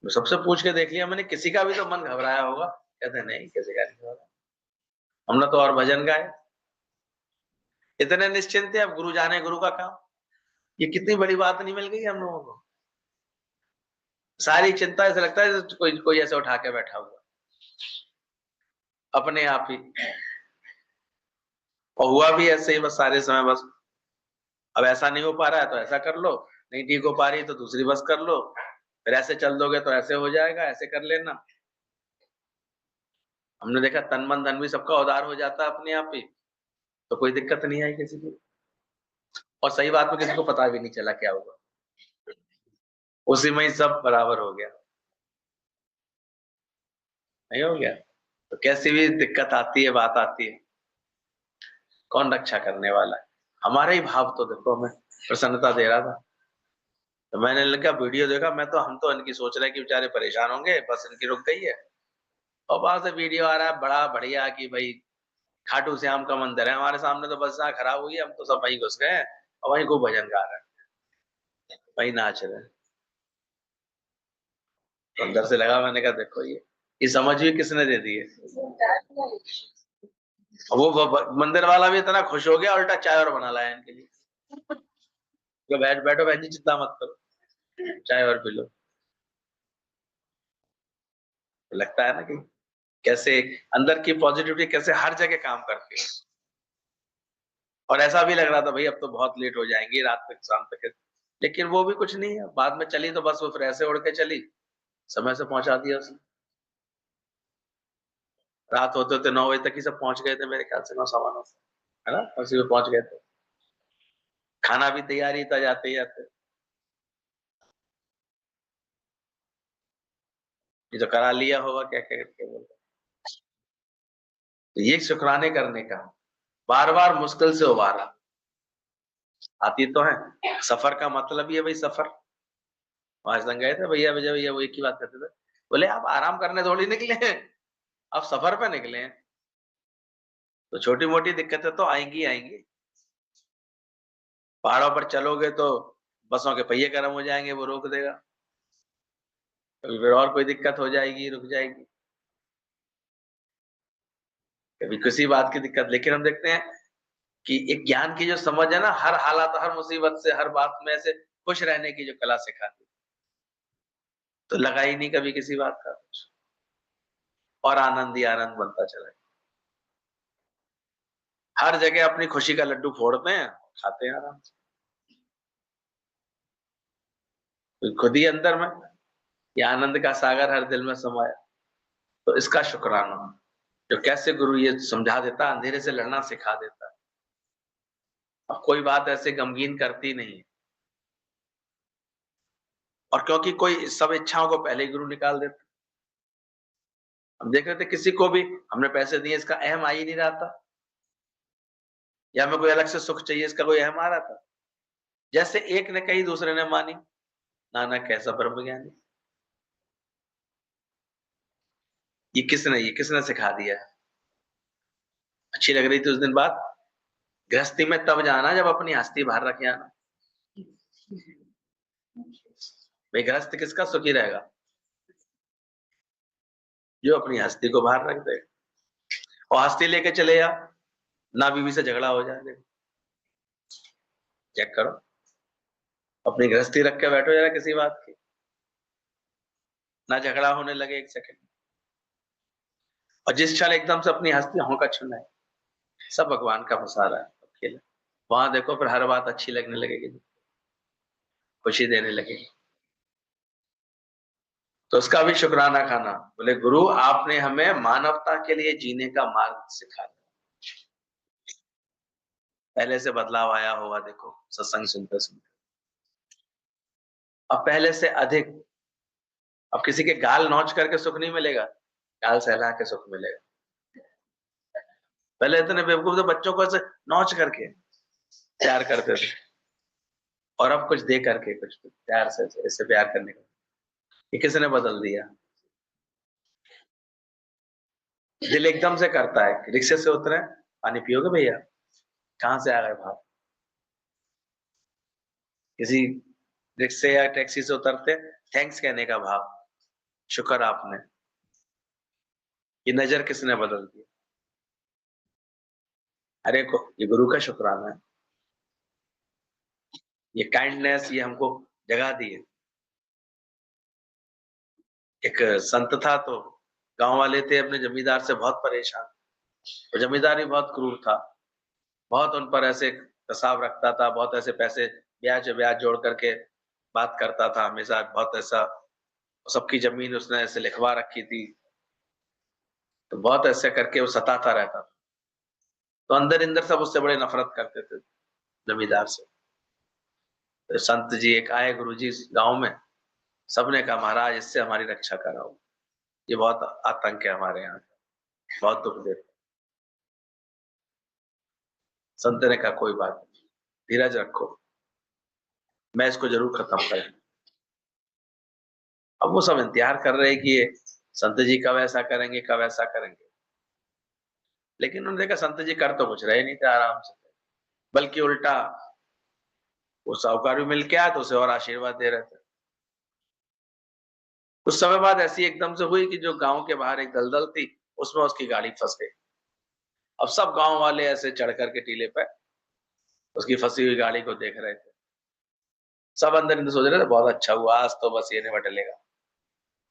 सबसे पूछ के देख लिया मैंने, किसी का भी तो मन घबराया होगा? कहते नहीं, किसी का नहीं घबराया। हमने तो और भजन गाए, इतने निश्चिंत थे। अब गुरु जाने गुरु का काम, ये कितनी बड़ी बात नहीं मिल गई हम लोगों को। सारी चिंता ऐसे लगता है कोई कोई ऐसे उठा के बैठा हुआ अपने आप ही। और हुआ भी ऐसे ही, बस सारे समय बस, अब ऐसा नहीं हो पा रहा है तो ऐसा कर लो, नहीं ठीक हो पा रही तो दूसरी बस कर लो, फिर ऐसे चल दोगे तो ऐसे हो जाएगा, ऐसे कर लेना। हमने देखा तन मन धन भी सबका उधार हो जाता है अपने आप ही, तो कोई दिक्कत नहीं आई किसी को। और सही बात में किसी को पता भी नहीं चला क्या हुआ, उसी में ही सब बराबर हो गया। नहीं हो गया? तो कैसी भी दिक्कत आती है, बात आती है, कौन रक्षा करने वाला है? हमारा ही भाव तो देखो हमें प्रसन्नता दे रहा था। तो मैंने लगा वीडियो देखा, मैं तो, हम तो इनकी सोच रहे हैं कि बेचारे परेशान होंगे, बस इनकी रुक गई है। और वहां से वीडियो आ रहा है बड़ा बढ़िया कि भाई खाटू श्याम का मंदिर है हमारे सामने, तो बस जहाँ खराब हुई है, हम तो सब वहीं घुस गए हैं और वहीं को भजन गा रहे हैं, वहीं नाच रहे हैं। तो अंदर से लगा, मैंने कहा देखो ये समझ भी किसने दे दी है। वो मंदिर वाला भी इतना खुश हो गया, उल्टा चाय और बना लाया इनके लिए, तो बैठ बैठो बहन जी, चिंता मत करो, चाय और पी लो। तो लगता है ना कि कैसे अंदर की पॉजिटिविटी कैसे हर जगह काम करती है। और ऐसा भी लग रहा था भाई अब तो बहुत लेट हो जाएंगी, रात तक शाम तक, लेकिन वो भी कुछ नहीं है। बाद में चली तो बस वो फिर ऐसे उड़ के चली, समय से पहुंचा दिया उसने। रात होते होते 9 बजे तक ही सब पहुंच गए थे, मेरे ख्याल से 9 सवा 9, है ना, उसी में पहुंच गए थे। खाना भी तैयारी था जाते ही जाते, ये तो करा लिया होगा क्या क्या करके बोलते। तो ये शुक्राने करने का, बार बार मुश्किल से उबारा। आती तो है, सफर का मतलब ही है भाई, सफर। वहां संग गए थे भैया, विजय भैया वो एक ही बात करते थे, बोले आप आराम करने थोड़ी निकले हैं, आप सफर पे निकले हैं। तो छोटी मोटी दिक्कतें तो आएंगी आएंगी। पहाड़ों पर चलोगे तो बसों के पहिए गर्म हो जाएंगे, वो रोक देगा। कभी फिर और कोई दिक्कत हो जाएगी, रुक जाएगी। कभी किसी बात की दिक्कत। लेकिन हम देखते हैं कि एक ज्ञान की जो समझ है ना, हर हालात, हर मुसीबत से, हर बात में से खुश रहने की जो कला सिखाती, तो लगा ही नहीं कभी किसी बात का कुछ, और आनंद ही आनंद बनता चला। हर जगह अपनी खुशी का लड्डू फोड़ते हैं, खाते हैं आराम से, तो खुद ही अंदर में ये आनंद का सागर हर दिल में समाया। तो इसका शुक्राना, जो कैसे गुरु ये समझा देता, अंधेरे से लड़ना सिखा देता, अब कोई बात ऐसे गमगीन करती नहीं, और क्योंकि कोई सब इच्छाओं को पहले ही गुरु निकाल देता। हम देख रहे थे किसी को भी हमने पैसे दिए, इसका अहम आ ही नहीं रहा था, या हमें कोई अलग से सुख चाहिए, इसका कोई अहम आ रहा था। जैसे एक ने कही दूसरे ने मानी, नानक कैसा ब्रह्म ज्ञानी। ये किसने सिखा दिया? अच्छी लग रही थी उस दिन बात। गृहस्थी में तब जाना जब अपनी हस्ती बाहर रखे आना। भाई गृहस्थ किसका सुखी रहेगा? जो अपनी हस्ती को बाहर रख दे, और हस्ती लेके चले जा, ना बीवी से झगड़ा हो जाए। देखो, चेक करो, अपनी गृहस्थी रख के बैठो जरा किसी बात की, ना झगड़ा होने लगे एक सेकंड। और जिस क्षण एकदम से अपनी हस्ती होकर छुना है, सब भगवान का फंसारा है, खेल। वहां देखो फिर हर बात अच्छी लगने लगेगी, खुशी देने लगेगी। तो उसका भी शुक्राना खाना। बोले गुरु आपने हमें मानवता के लिए जीने का मार्ग सिखाया। पहले से बदलाव आया होगा, देखो सत्संग सुनते सुनते, अब पहले से अधिक। अब किसी के गाल नोच करके सुख नहीं मिलेगा, गाल सहला के सुख मिलेगा। पहले इतने बेवकूफ थे, बच्चों को ऐसे नोच करके प्यार करते थे, और अब कुछ दे करके, कुछ प्यार से ऐसे प्यार करने का, ये किसने बदल दिया? दिल एकदम से करता है। रिक्शे से उतरे, पानी पियोगे भैया? कहाँ से आ गए भाव? किसी रिक्शे या टैक्सी से उतरते, थैंक्स कहने का भाव, शुक्र आपने। ये नजर किसने बदल दी? अरे ये गुरु का शुक्राना है, ये काइंडनेस, ये हमको जगा दी है। एक संत था, तो गांव वाले थे अपने जमींदार से बहुत परेशान, तो जमींदार भी बहुत क्रूर था, बहुत उन पर ऐसे कसाव रखता था, बहुत ऐसे पैसे ब्याज ब्याज जोड़ करके बात करता था हमेशा, बहुत ऐसा। सबकी जमीन उसने ऐसे लिखवा रखी थी, तो बहुत ऐसे करके वो सताता रहता था। तो अंदर अंदर सब उससे बड़े नफरत करते थे, जमींदार से। तो संत जी एक आए गुरु जी गाँव में, सबने कहा महाराज इससे हमारी रक्षा कराओ, ये बहुत आतंक है हमारे यहाँ, बहुत दुख देता। संत ने कहा कोई बात नहीं, धीरज रखो, मैं इसको जरूर खत्म करूंगा। अब वो सब इंतजार कर रहे हैं कि ये संत जी कब ऐसा करेंगे, कब ऐसा करेंगे। लेकिन उन्होंने देखा संत जी कर तो कुछ रहे नहीं थे आराम से, बल्कि उल्टा वो साहूकार भी मिल के आया तो उसे और आशीर्वाद दे रहे थे। कुछ समय बाद ऐसी एकदम से हुई कि जो गांव के बाहर एक दलदल थी, उसमें उसकी गाड़ी फंस गई। अब सब गांव वाले ऐसे चढ़ करके टीले पे उसकी फंसी हुई गाड़ी को देख रहे थे। सब अंदर अंदर सोच रहे थे बहुत अच्छा हुआ, आज तो बस ये निपट लेगा,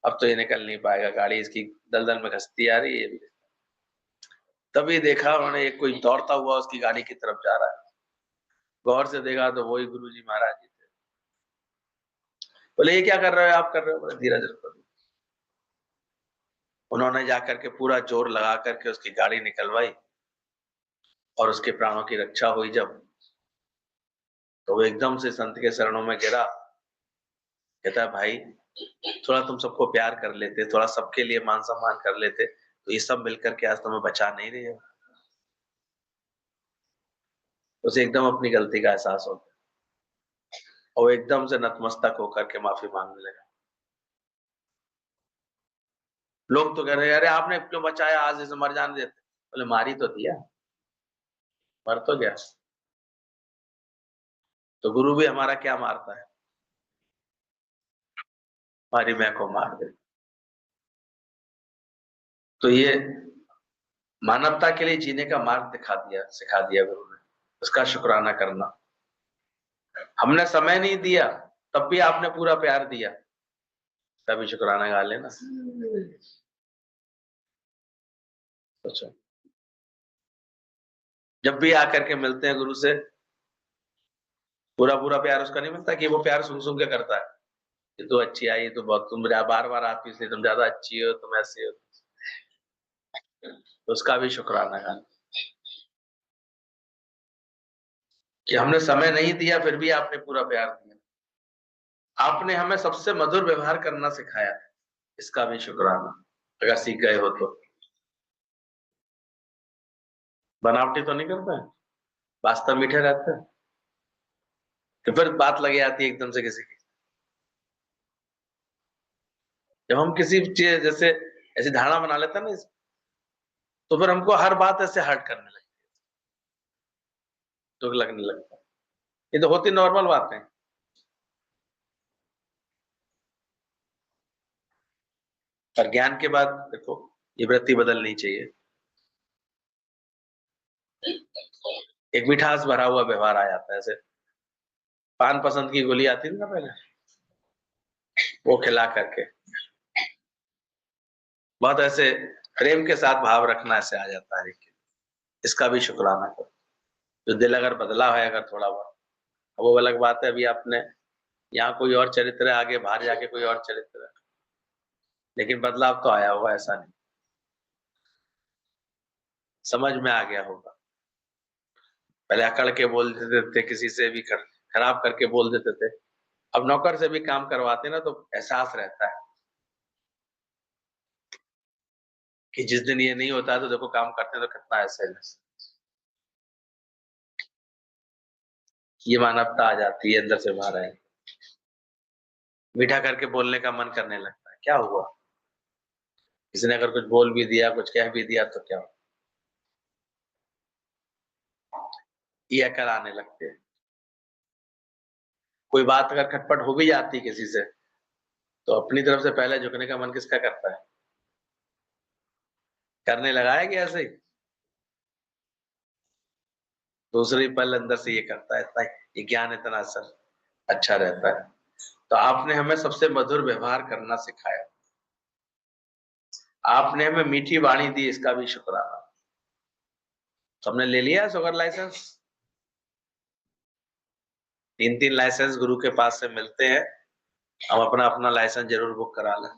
अब तो ये निकल नहीं पाएगा, गाड़ी इसकी दलदल में घसती आ रही है ये भी। तभी देखा उन्होंने एक कोई दौड़ता हुआ उसकी गाड़ी की तरफ जा रहा है। गौर से देखा तो वही गुरुजी महाराज जी थे। बोले ये क्या कर रहे हो, आप कर रहे हो? बोले धीरज रखो। उन्होंने जाकर के पूरा जोर लगा करके उसकी गाड़ी निकलवाई, और उसके प्राणों की रक्षा हुई जब, तो वो एकदम से संत के चरणों में गिरा। कहता है भाई थोड़ा तुम सबको प्यार कर लेते, थोड़ा सबके लिए मान सम्मान कर लेते, तो ये सब मिलकर के आज तुम्हें बचा नहीं रही हो। उसे एकदम अपनी गलती का एहसास होता है, और वो एकदम से नतमस्तक होकर के माफी मांगने लगा। लोग तो कह रहे हैं अरे आपने क्यों बचाया, आज इसे मर जाने देते। बोले मारी तो दिया, मर तो गया। तो गुरु भी हमारा क्या मारता है, हमारी मैं को मार दे। तो ये मानवता के लिए जीने का मार्ग दिखा दिया, सिखा दिया गुरु ने, उसका शुक्राना करना। हमने समय नहीं दिया, तब भी आपने पूरा प्यार दिया, तभी शुक्राना गा लेना। सोचो, जब भी आकर के मिलते हैं गुरु से, पूरा पूरा प्यार उसका नहीं मिलता कि वो प्यार सुन सुन के करता है, ये तो अच्छी आई, ये तो बहुत, तुम बार बार आती इसलिए तुम ज्यादा अच्छी हो, तुम ऐसे हो। तो उसका भी शुक्राना गाना। कि हमने समय नहीं दिया फिर भी आपने पूरा प्यार दिया। आपने हमें सबसे मधुर व्यवहार करना सिखाया, इसका भी शुक्राना, अगर सीख गए हो तो। बनावटी तो नहीं करते हैं, वास्तव मीठे रहते हैं। तो फिर बात लगे आती है एकदम से किसी की, जब हम किसी चीज जैसे ऐसी धारणा बना लेते हैं ना, तो फिर हमको हर बात ऐसे हर्ट करने लगती है, दुख लगने लगता है। ये तो होती नॉर्मल बातें। पर ज्ञान के बाद देखो, ये वृत्ति बदलनी चाहिए। एक मिठास भरा हुआ व्यवहार आ जाता है, ऐसे पान पसंद की गोली आती थी ना पहले, वो खिला करके बहुत ऐसे प्रेम के साथ भाव रखना ऐसे आ जाता है कि इसका भी शुक्राना करो। जो दिल अगर बदला है अगर थोड़ा बहुत, वो अलग बात है। अभी आपने यहाँ कोई और चरित्र है, आगे बाहर जाके कोई और चरित्र है, लेकिन बदलाव तो आया होगा, ऐसा नहीं, समझ में आ गया होगा। पहले अकड़ के बोल देते थे, किसी से भी खराब करके बोल देते थे। अब नौकर से भी काम करवाते ना तो एहसास रहता है कि जिस दिन ये नहीं होता है तो देखो काम करते हैं तो कितना ऐसे ये मानवता आ जाती है अंदर से बाहर है। मीठा करके बोलने का मन करने लगता है, क्या हुआ, किसी ने अगर कुछ बोल भी दिया, कुछ कह भी दिया तो क्या हुआ? ये अकल आने लगते हैं। कोई बात अगर खटपट हो भी जाती है किसी से, तो अपनी तरफ से पहले झुकने का मन किसका करता है? करने लगा है कि ऐसे ही दूसरे पल अंदर से ये करता है, इतना ये ज्ञान इतना असर अच्छा रहता है। तो आपने हमें सबसे मधुर व्यवहार करना सिखाया, आपने हमें मीठी वाणी दी, इसका भी शुक्राना। तो हमने ले लिया शुगर लाइसेंस, 3-3 लाइसेंस गुरु के पास से मिलते हैं। हम अपना अपना लाइसेंस जरूर बुक करा लें।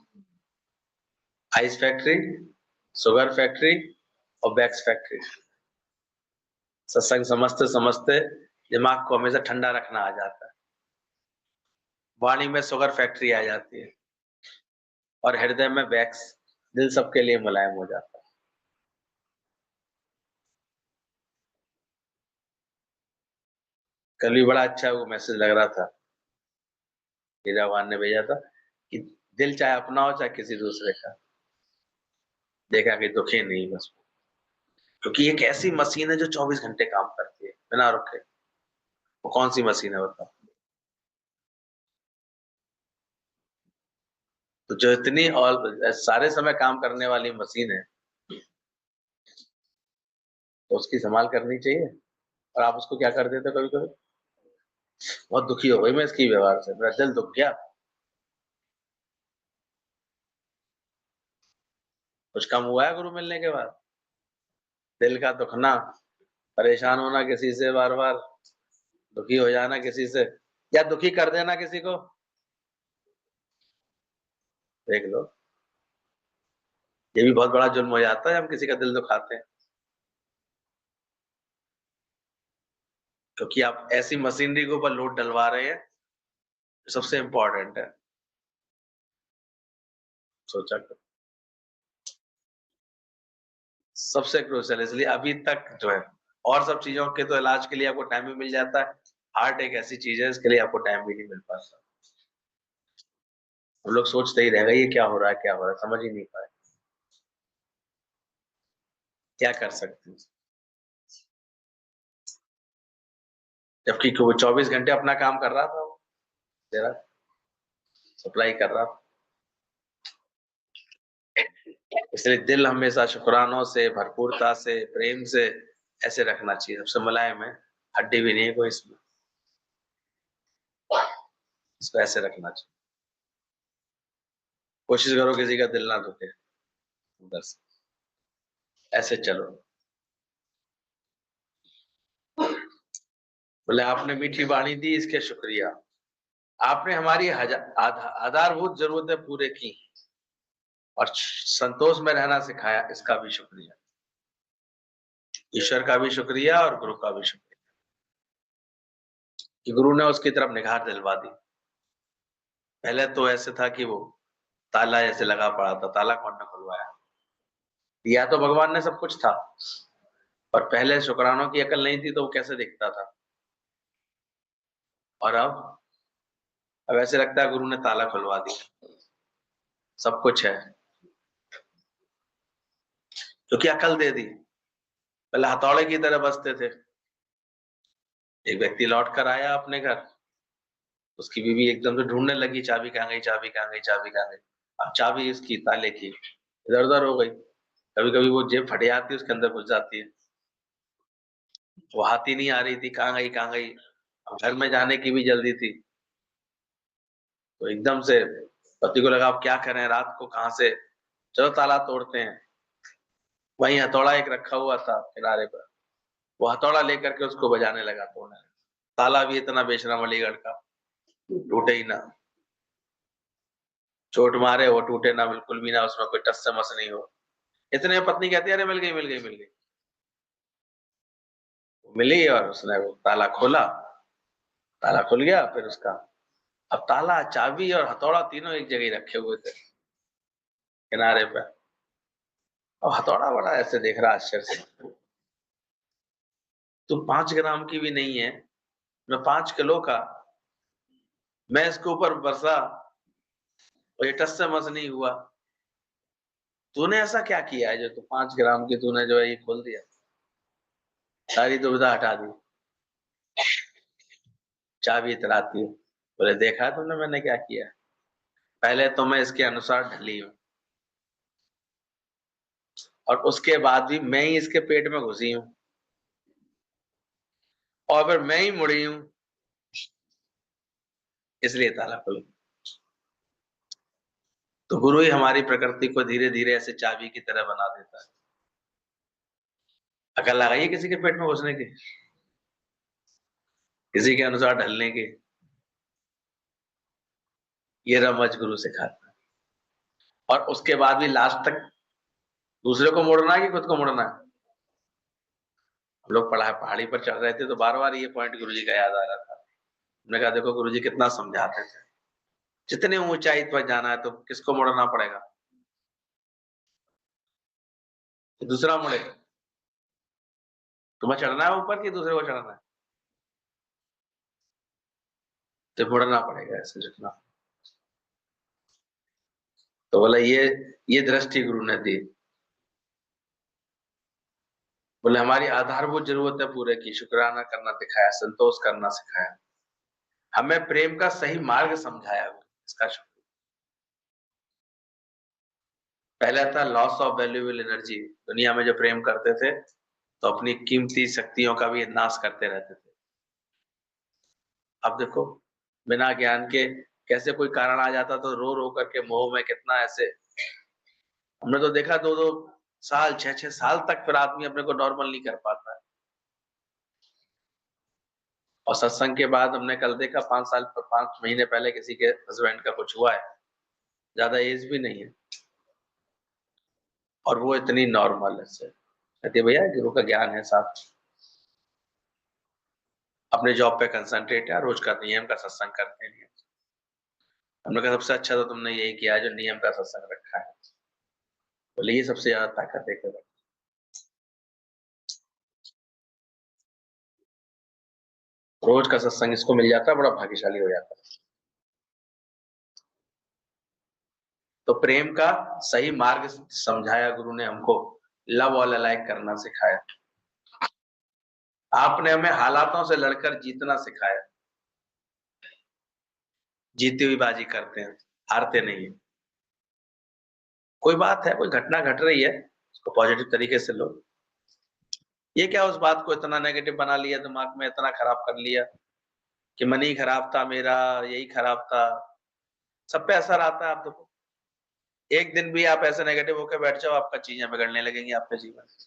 आइस फैक्ट्री, शुगर फैक्ट्री और बैक्स फैक्ट्री। सत्संग समझते समझते दिमाग को हमेशा ठंडा रखना आ जाता है, वाणी में शुगर फैक्ट्री आ जाती है और हृदय में बैक्स, दिल सबके लिए मुलायम हो जाता है। कल भी बड़ा अच्छा वो मैसेज लग रहा था, हीरावान ने भेजा था कि दिल चाहे अपना हो चाहे किसी दूसरे का, देखा कि दुखी नहीं बस। क्योंकि एक ऐसी मशीन है जो 24 घंटे काम करती है बिना रुके। वो कौन सी मशीन है बताओ? तो जो इतनी और सारे समय काम करने वाली मशीन है, तो उसकी संभाल करनी चाहिए। और आप उसको क्या कर देते कभी कभी, बहुत दुखी हो गई मैं इसकी व्यवहार से, मेरा दिल दुख गया। कुछ कम हुआ है गुरु मिलने के बाद? दिल का दुखना, परेशान होना किसी से बार बार, दुखी हो जाना किसी से, या दुखी कर देना किसी को, देख लो, ये भी बहुत बड़ा जुल्म हो जाता है, हम किसी का दिल दुखाते हैं। क्योंकि आप ऐसी मशीनरी के ऊपर लोड डलवा रहे हैं जो सबसे इंपॉर्टेंट है। सोचा करो, सबसे क्रूशियल, इसलिए अभी तक जो है, और सब चीजों के तो इलाज के लिए आपको टाइम भी मिल जाता है, हार्ट एक ऐसी चीज है इसके लिए आपको टाइम भी नहीं मिल पाता। हम लोग सोचते ही रह गए ये क्या हो रहा है, क्या हो रहा है, समझ ही नहीं पाए क्या कर सकते हैं। जबकि वो 24 घंटे अपना काम कर रहा था, वो तेरा सप्लाई कर रहा था। इसलिए दिल हमेशा शुक्रानों से, भरपूरता से, प्रेम से ऐसे रखना चाहिए, सबसे मुलायम है, हड्डी भी नहीं है कोई इसमें, इसको ऐसे रखना चाहिए। कोशिश करो किसी का दिल ना दुखे अंदर से, ऐसे चलो। बोले आपने मीठी वाणी दी, इसके शुक्रिया। आपने हमारी आधारभूत जरूरतें पूरे की और संतोष में रहना सिखाया, इसका भी शुक्रिया। ईश्वर का भी शुक्रिया और गुरु का भी शुक्रिया। कि गुरु ने उसकी तरफ निगाह दिलवा दी। पहले तो ऐसे था कि वो ताला ऐसे लगा पड़ा था, ताला कौन ने खुलवाया? दिया तो भगवान ने सब कुछ था, पर पहले शुक्रानों की अकल नहीं थी तो वो कैसे दिखता था? और अब ऐसे लगता है गुरु ने ताला खुलवा दिया, सब कुछ है, क्योंकि अकल दे दी। पहले हथौड़े की तरह बसते थे। एक व्यक्ति लौट कर आया अपने घर, उसकी बीवी एकदम से ढूंढने लगी, चाबी कहाँ गई, चाबी कहाँ गई, चाबी कहाँ गई? अब चाबी इसकी ताले की इधर उधर हो गई। कभी कभी वो जेब फट जाती है, उसके अंदर घुस जाती है, वो हाथ ही नहीं आ रही थी, कहाँ गई कहाँ गई? अब घर में जाने की भी जल्दी थी, तो एकदम से पति को लगा अब क्या करें, रात को कहाँ से, चलो ताला तोड़ते हैं। वहीं हथौड़ा एक रखा हुआ था किनारे पर, वो हथौड़ा लेकर के उसको बजाने लगा, तोड़ने लगा। ताला भी इतना बेशरम अलीगढ़ का, टूटे ही ना, चोट मारे वो टूटे ना, बिल्कुल भी ना, उसमें कोई टस से मस नहीं हो। इतने में पत्नी कहती है अरे मिल गई मिल गई मिल गई। मिली और उसने वो ताला खोला, ताला खुल गया। फिर उसका अब ताला, चाबी और हथौड़ा तीनों एक जगह ही रखे हुए थे किनारे पे। अब हथौड़ा बड़ा ऐसे देख रहा आश्चर्य से, तुम 5 ग्राम की भी नहीं है, मैं 5 किलो का, मैं इसके ऊपर बरसा और ये टस से मस नहीं हुआ, तूने ऐसा क्या किया है जो तू 5 ग्राम की तूने जो है ये खोल दिया, सारी दुविधा हटा दी। चाबी इतराती हूँ, बोले देखा तुमने मैंने क्या किया? पहले तो मैं इसके अनुसार ढली हूँ, और उसके बाद भी मैं ही इसके पेट में घुसी हूँ, और फिर मैं ही मुड़ी हूँ, इसलिए ताला खुल गया। तो गुरु ही हमारी प्रकृति को धीरे धीरे ऐसे चाबी की तरह बना देता है। अकल लगाइए किसी के पेट में घुसने की, किसी के अनुसार ढलने की, ये रमज गुरु सिखाता है। और उसके बाद भी लास्ट तक दूसरे को मोड़ना है कि खुद को मोड़ना है? हम लोग पहाड़ी पर चढ़ रहे थे तो बार बार ये पॉइंट गुरु जी का याद आ रहा था। हमने कहा देखो गुरु जी कितना समझाते थे, जितने ऊंचाई पर जाना है तो किसको मुड़ना पड़ेगा? कि दूसरा मुड़े? तुम्हें चढ़ना है ऊपर कि दूसरे को चढ़ना है? तो मुड़ना पड़ेगा, ऐसे झुकना। तो बोला ये दृष्टि गुरु ने दी। बोले हमारी आधारभूत जरूरतें पूरे की, शुक्राना करना दिखाया, संतोष करना सिखाया, हमें प्रेम का सही मार्ग समझाया। इसका शुक्र। पहला था लॉस ऑफ वैल्यूएबल एनर्जी, दुनिया में जो प्रेम करते थे तो अपनी कीमती शक्तियों का भी नाश करते रहते थे। अब देखो बिना ज्ञान के कैसे कोई कारण आ जाता तो रो रो करके मोह में कितना ऐसे, हमने तो देखा 2-2 साल 6-6 साल तक फिर आदमी अपने को नॉर्मल नहीं कर पाता है। और सत्संग के बाद हमने कल देखा 5 महीने पहले किसी के हस्बैंड का कुछ हुआ है, ज्यादा एज भी नहीं है, और वो इतनी नॉर्मल है से कहती है भैया गुरु का ज्ञान है साथ, अपने जॉब पे कंसंट्रेट है, रोज का नियम का सत्संग करते हैं। हमने कहा सबसे अच्छा तो तुमने यही किया है जो नियम का सत्संग रखा है। बोले ये सबसे ज्यादा ताकत है। रोज का सत्संग इसको मिल जाता है, बड़ा भाग्यशाली हो जाता है। तो प्रेम का सही मार्ग समझाया गुरु ने हमको, लव और अलाइक करना सिखाया, आपने हमें हालातों से लड़कर जीतना सिखाया। जीती हुई बाजी करते हैं, हारते नहीं है। कोई बात है, कोई घटना घट रही है, उसको पॉजिटिव तरीके से लो। ये क्या उस बात को इतना नेगेटिव बना लिया, दिमाग में इतना खराब कर लिया कि मन ही खराब था मेरा, यही खराब था। सब पे असर आता है। आप देखो एक दिन भी आप ऐसे नेगेटिव होकर बैठ जाओ, आपका चीजें बिगड़ने लगेंगी आपके जीवन में।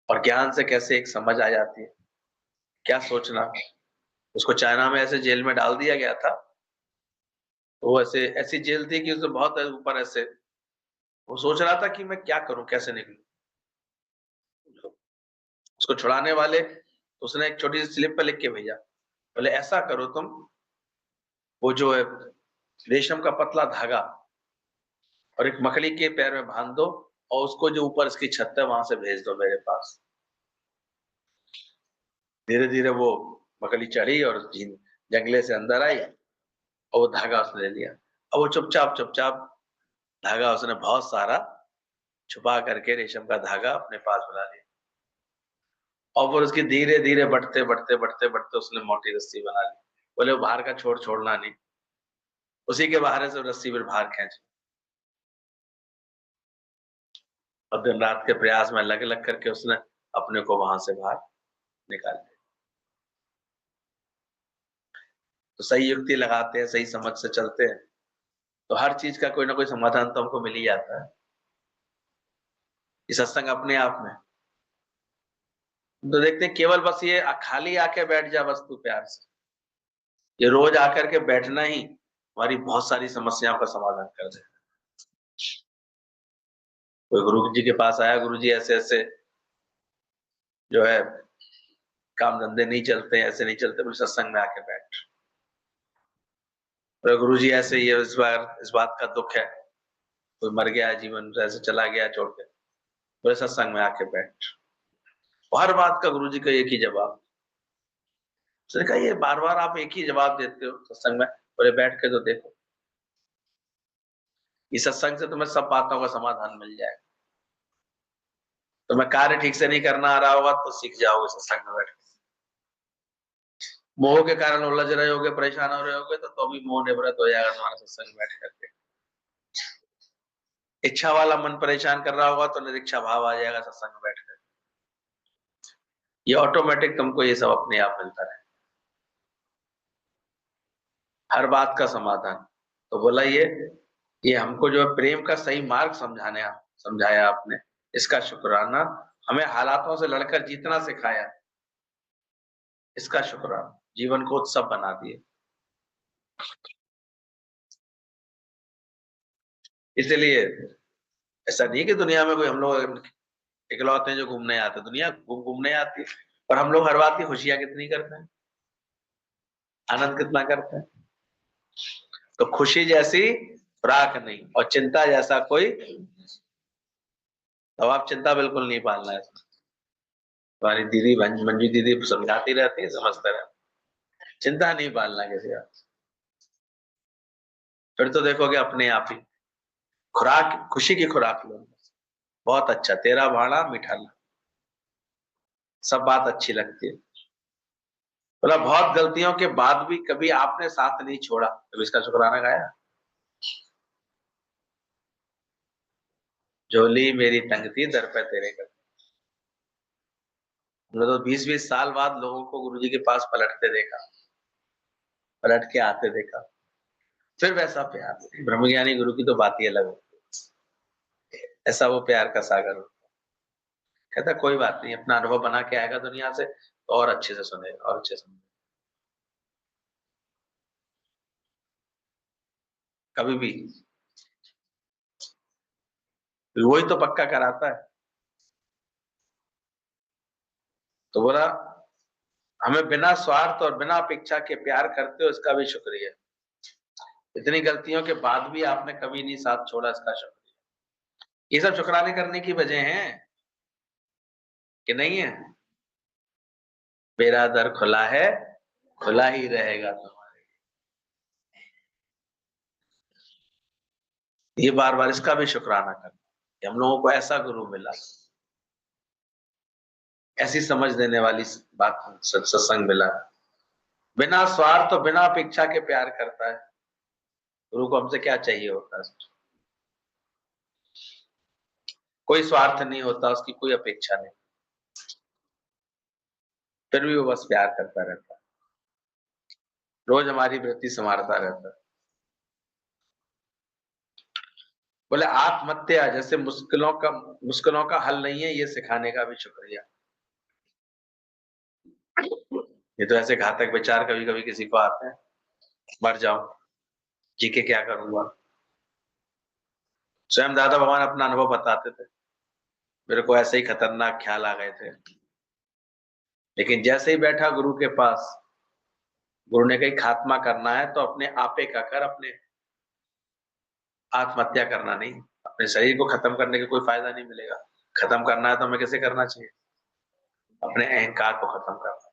और ज्ञान से कैसे एक समझ आ जाती है, क्या सोचना। उसको चाइना में ऐसे जेल में डाल दिया गया था, वो ऐसे ऐसी जेल थी कि उसे बहुत ऊपर ऐसे, वो सोच रहा था कि मैं क्या करूं, कैसे निकलूं। उसको छुड़ाने वाले तो उसने एक छोटी सी स्लिप पे लिख के भेजा, बोले ऐसा करो तुम, वो जो है रेशम का पतला धागा और एक मकड़ी के पैर में बांध दो और उसको जो ऊपर इसकी छत है वहां से भेज दो मेरे पास। धीरे धीरे वो मकड़ी चढ़ी और जंगले से अंदर आई और वो धागा उसने ले लिया। अब वो चुपचाप चुपचाप धागा उसने बहुत सारा छुपा करके रेशम का धागा अपने पास बुला लिया और फिर उसकी धीरे धीरे बढ़ते बढ़ते बढ़ते बढ़ते उसने मोटी रस्सी बना ली। बोले वो बाहर का छोड़ना नहीं, उसी के बाहर से रस्सी फिर बाहर खींच और दिन रात के प्रयास में लग लग करके उसने अपने को वहां से बाहर निकाल लिया। तो सही युक्ति लगाते हैं, सही समझ से चलते हैं तो हर चीज का कोई ना कोई समाधान तो हमको मिल ही जाता है। ये सत्संग अपने आप में तो देखते हैं, केवल बस ये खाली आके बैठ जा बस तू प्यार से, ये रोज आकर के बैठना ही हमारी बहुत सारी समस्याओं का समाधान कर दे। कोई गुरु जी के पास आया, गुरु जी ऐसे ऐसे जो है काम धंधे नहीं चलते, ऐसे नहीं चलते, बोले सत्संग में आके बैठ। बोले गुरु जी ऐसे ये इस बात का दुख है, कोई मर गया जीवन से, ऐसे चला गया छोड़ के, बोले सत्संग में आके बैठ। हर बात का गुरु जी का एक ही जवाब। उसने कहा ये बार बार आप एक ही जवाब देते हो सत्संग में, बोले बैठ के तो देखो, इस सत्संग से तुम्हें सब बातों का समाधान मिल जाएगा। तुम्हें कार्य ठीक से नहीं करना आ रहा होगा तो सीख जाओगे सत्संग में बैठ के। मोह के कारण उलझ रहे होगे, परेशान हो रहे होगे तो भी मोह निवृत्त हो जाएगा तुम्हारा सत्संग में बैठ करके। इच्छा वाला मन परेशान कर रहा होगा तो निरीक्षा भाव आ जाएगा सत्संग में बैठ कर। ये ऑटोमेटिक तुमको ये सब अपने आप मिलता रहे, हर बात का समाधान। तो बोला ये हमको जो है प्रेम का सही मार्ग समझाया आपने, इसका शुक्राना। हमें हालातों से लड़कर जीतना सिखाया, इसका शुक्राना। जीवन को उत्सव बना दिए। इसलिए ऐसा नहीं कि दुनिया में कोई हम लोग इकलौते हैं जो घूमने आते, दुनिया घूमने आती है, पर हम लोग हर बात की खुशियां कितनी करते हैं, आनंद कितना करते हैं। तो खुशी जैसी खुराक नहीं और चिंता जैसा कोई, तो आप चिंता बिल्कुल नहीं पालना है। हमारी दीदी मंजू दीदी समझाती रहती है, समझते रहते, चिंता नहीं पालना किसी का। फिर तो देखोगे अपने आप ही खुराक, खुशी की खुराक लो। बहुत अच्छा, तेरा भाड़ा मीठा ला, सब बात अच्छी लगती है। बोला बहुत गलतियों के बाद भी कभी आपने साथ नहीं छोड़ा, तो इसका शुक्राना गाया। झोली मेरी तंग थी दर पे तेरे कर। हमने तो 20-20 साल बाद लोगों को गुरुजी के पास पलटते देखा, पलट के आते देखा। फिर वैसा प्यार, ब्रह्मज्ञानी गुरु की तो बात ही अलग होती है। ऐसा वो प्यार का सागर होता है। कहता कोई बात नहीं, अपना अनुभव बना के आएगा दुनिया से तो और अच्छे से सुनेगा और अच्छे से। कभी भी वही तो पक्का कराता है। तो बोला हमें बिना स्वार्थ और बिना अपेक्षा के प्यार करते हो, इसका भी शुक्रिया। इतनी गलतियों के बाद भी आपने कभी नहीं साथ छोड़ा, इसका शुक्रिया। ये सब शुक्राने करने की वजह है कि नहीं है। मेरा दर खुला है, खुला ही रहेगा तुम्हारे। ये बार बार इसका भी शुक्राना करना कि हम लोगों को ऐसा गुरु मिला, ऐसी समझ देने वाली बात सत्संग मिला, बिना स्वार्थ और बिना अपेक्षा के प्यार करता है। गुरु को हमसे क्या चाहिए होता है, कोई स्वार्थ नहीं होता, उसकी कोई अपेक्षा नहीं, फिर भी वो बस प्यार करता रहता है, रोज हमारी वृत्ति संवारता रहता है। बोले आत्महत्या जैसे मुश्किलों का हल नहीं है, ये सिखाने का भी शुक्रिया। ये तो ऐसे घातक विचार कभी कभी किसी को आते हैं, मर जाऊं, जी के क्या करूंगा। स्वयं दादा भगवान अपना अनुभव बताते थे, मेरे को ऐसे ही खतरनाक ख्याल आ गए थे, लेकिन जैसे ही बैठा गुरु के पास, गुरु ने कही खात्मा करना है तो अपने आपे का कर, अपने आत्महत्या करना नहीं। अपने शरीर को खत्म करने का कोई फायदा नहीं मिलेगा। खत्म करना है तो हमें कैसे करना चाहिए? अपने अहंकार को खत्म करना।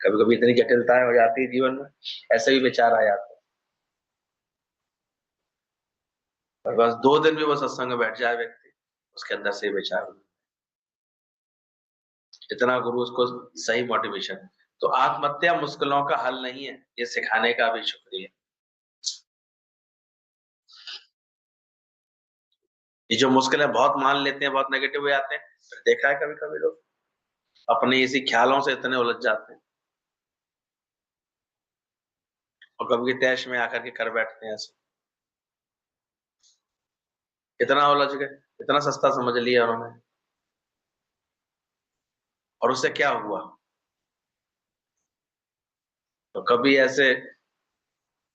कभी कभी इतनी जटिलताएं हो जाती है जीवन में, ऐसे भी विचार आ जाते हैं। और बस 2 दिन भी वो सत्संग में बैठ जाए व्यक्ति, उसके अंदर से विचार, इतना गुरु उसको सही मोटिवेशन। तो आत्महत्या मुश्किलों का हल नहीं है, ये सिखाने का भी शुक्रिया। ये जो मुश्किलें बहुत मान लेते हैं, बहुत नेगेटिव हो जाते हैं, देखा है कभी कभी लोग अपने इसी ख्यालों से इतने उलझ जाते हैं और कभी तैश में आकर के कर बैठते हैं ऐसे। इतना उलझ गए, इतना सस्ता समझ लिया उन्होंने, और उससे क्या हुआ? तो कभी ऐसे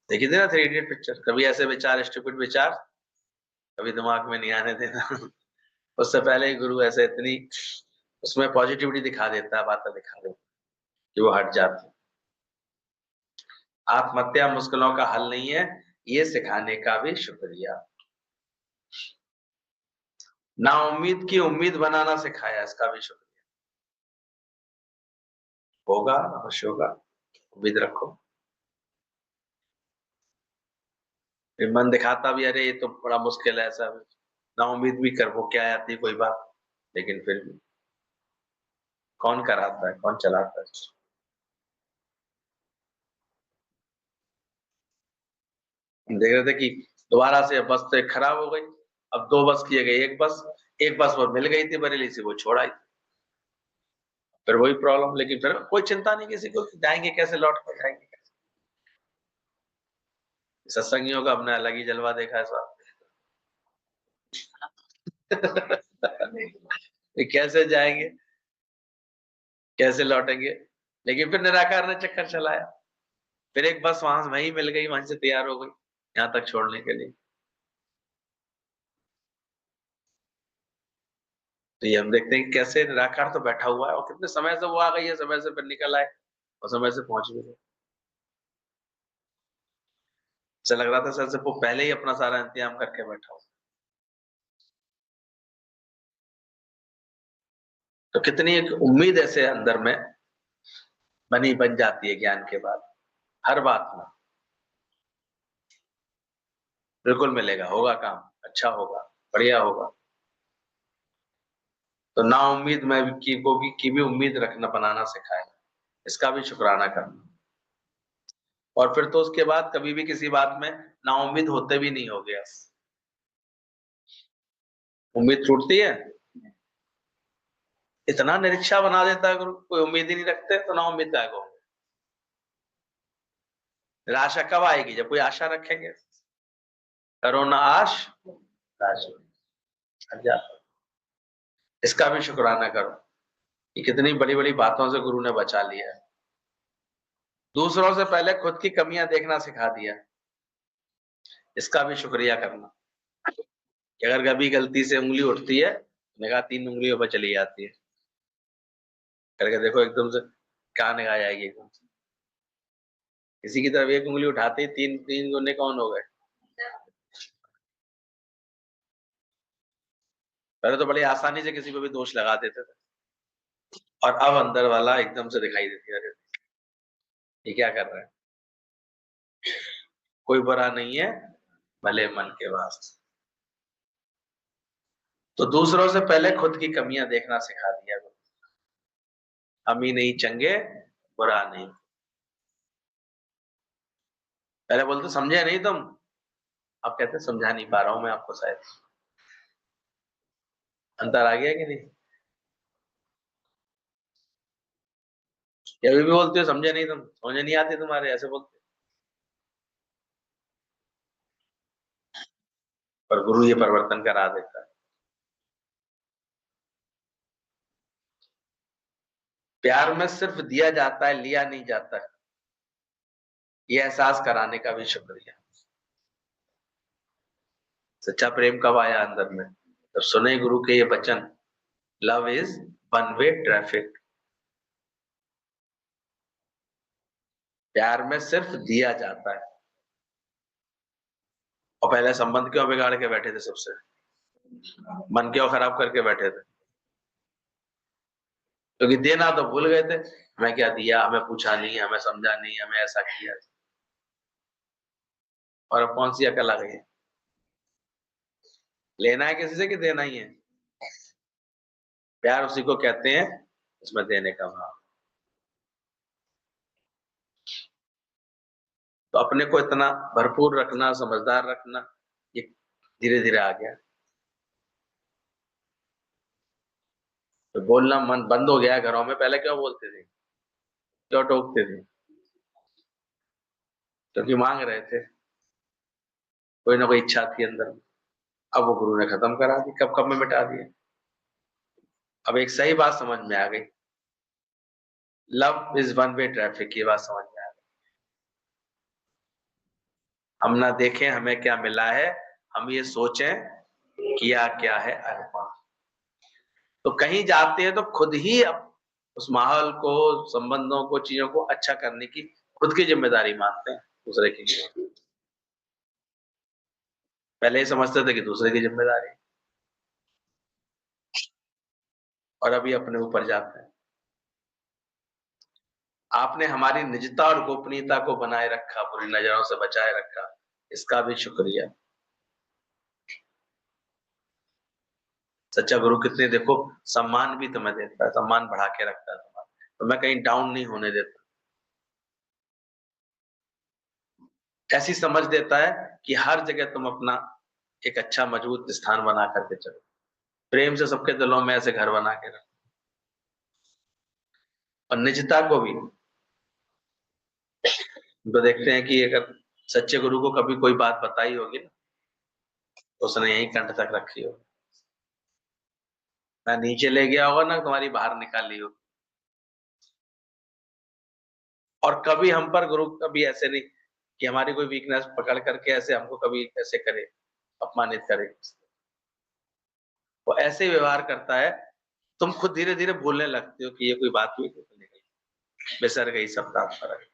देखी थी ना 3 इडियट पिक्चर, कभी ऐसे विचार, स्टूपिड विचार कभी दिमाग में नहीं आने देना। उससे पहले ही गुरु ऐसे इतनी उसमें पॉजिटिविटी दिखा देता है, बातें दिखा देता है कि वो हट जाती है। आत्महत्या मुश्किलों का हल नहीं है, ये सिखाने का भी शुक्रिया। नाउम्मीद की उम्मीद बनाना सिखाया, इसका भी शुक्रिया। होगा, अवश्य होगा, उम्मीद रखो। फिर मन दिखाता भी अरे ये तो बड़ा मुश्किल है, ऐसा नाउम्मीद भी कर, वो क्या आती कोई बात, लेकिन फिर भी कौन कराता है, कौन चलाता है? हम देख रहे थे कि दोबारा से बस तो एक खराब हो गई, अब 2 बस किए गए, एक बस वो मिल गई थी बरेली से, वो छोड़ आई, फिर वही प्रॉब्लम। लेकिन फिर कोई चिंता नहीं किसी को, जाएंगे कैसे, लौट कर जाएंगे कैसे। सत्संगियों का हमने अलग ही जलवा देखा है इस बात। कैसे जाएंगे, कैसे लौटेंगे? लेकिन फिर निराकार ने चक्कर चलाया, फिर एक बस वहां वहीं मिल गई, वहीं से तैयार हो गई यहाँ तक छोड़ने के लिए। तो ये हम देखते हैं कि कैसे निराकार तो बैठा हुआ है और कितने समय से वो आ गई है, समय से फिर निकल आए और समय से पहुंच भी गए। ऐसा लग रहा था सर से वो पहले ही अपना सारा इंतजाम करके बैठा हो। तो कितनी एक उम्मीद ऐसे अंदर में बन जाती है ज्ञान के बाद, हर बात में बिल्कुल मिलेगा, होगा काम, अच्छा होगा, बढ़िया होगा। तो ना उम्मीद में की भी उम्मीद रखना, बनाना सिखाए, इसका भी शुक्राना करना। और फिर तो उसके बाद कभी भी किसी बात में ना उम्मीद होते भी नहीं हो गया। उम्मीद टूटती है, इतना निरीक्षा बना देता है गुरु, कोई उम्मीद ही नहीं रखते तो ना उम्मीद काय को। निराशा कब आएगी? जब कोई आशा रखेंगे। करो ना आश, इसका भी शुक्राना करो कि कितनी बड़ी बड़ी बातों से गुरु ने बचा लिया है। दूसरों से पहले खुद की कमियां देखना सिखा दिया, इसका भी शुक्रिया करना। कि अगर कभी गलती से उंगली उठती है, निगाह 3 उंगलियों पर चली जाती है, करके देखो एकदम से कहाँ निगाह जाएगी एकदम से। किसी की तरफ 1 उंगली उठाते ही 3 गुने कौन हो गए? पहले तो बड़ी आसानी से किसी को भी दोष लगा देते थे, और अब अंदर वाला एकदम से दिखाई देती है, अरे ये क्या कर रहा है। कोई बुरा नहीं है, भले मन के वास्ते। तो दूसरों से पहले खुद की कमियां देखना सिखा दिया। हम ही नहीं चंगे, बुरा नहीं। पहले बोलते समझे नहीं तुम, अब कहते समझा नहीं पा रहा हूं मैं आपको शायद। अंतर आ गया कि नहीं? अभी भी बोलते हो समझे नहीं तुम, समझे नहीं आती तुम्हारे, ऐसे बोलते। पर गुरु ये परिवर्तन करा देता है। प्यार में सिर्फ दिया जाता है, लिया नहीं जाता है, ये एहसास कराने का भी शुक्रिया। सच्चा प्रेम कब आया अंदर में? जब सुने गुरु के ये वचन, love is one way traffic. प्यार में सिर्फ दिया जाता है। और पहले संबंध क्यों बिगाड़ के बैठे थे सबसे, मन क्यों खराब करके बैठे थे? क्योंकि देना तो भूल गए थे। हमें क्या दिया, हमें पूछा नहीं, हमें समझा नहीं, हमें ऐसा किया। और अब कौन सी अकल आ गई है? लेना है किसी से कि देना ही है? प्यार उसी को कहते हैं उसमें देने का भाव। तो अपने को इतना भरपूर रखना, समझदार रखना, ये धीरे धीरे आ गया। तो बोलना मन बंद हो गया घरों में। पहले क्यों बोलते थे, क्यों टोकते थे? क्योंकि मांग रहे थे, कोई ना कोई इच्छा थी अंदर में। अब वो गुरु ने खत्म करा दी, कब कब में मिटा दिया। अब एक सही बात समझ में आ गई, love is one way traffic, ये बात समझ में आ गई। हम ना देखें हमें क्या मिला है, हम ये सोचें किया क्या है अर्पण। तो कहीं जाते हैं तो खुद ही अब उस माहौल को, संबंधों को, चीजों को अच्छा करने की खुद की जिम्मेदारी मानते हैं, दूसरे की नहीं। पहले ही समझते थे कि दूसरे की जिम्मेदारी, और अभी अपने ऊपर जाते हैं। आपने हमारी निजता और गोपनीयता को बनाए रखा, बुरी नजरों से बचाए रखा, इसका भी शुक्रिया। सच्चा गुरु कितने देखो सम्मान भी तुम्हें देता है, सम्मान बढ़ा के रखता है तुम्हारा, तो मैं कहीं डाउन नहीं होने देता। ऐसी समझ देता है कि हर जगह तुम अपना एक अच्छा मजबूत स्थान बना करके चलो। प्रेम से सबके दिलों में ऐसे घर बना के रखो। और निजता को भी तो देखते हैं कि अगर सच्चे गुरु को कभी कोई बात बताई होगी ना, तो उसने यही कंठ तक रखी होगी, ना नीचे ले गया होगा ना तुम्हारी बाहर निकाली होगी। और कभी हम पर गुरु कभी ऐसे नहीं कि हमारी कोई वीकनेस पकड़ करके ऐसे हमको कभी ऐसे करे, अपमानित करे। वो ऐसे व्यवहार करता है, तुम खुद धीरे धीरे भूलने लगते हो कि ये कोई बात हुई, तो निकल गई, बिसर गई सब बात फर्क,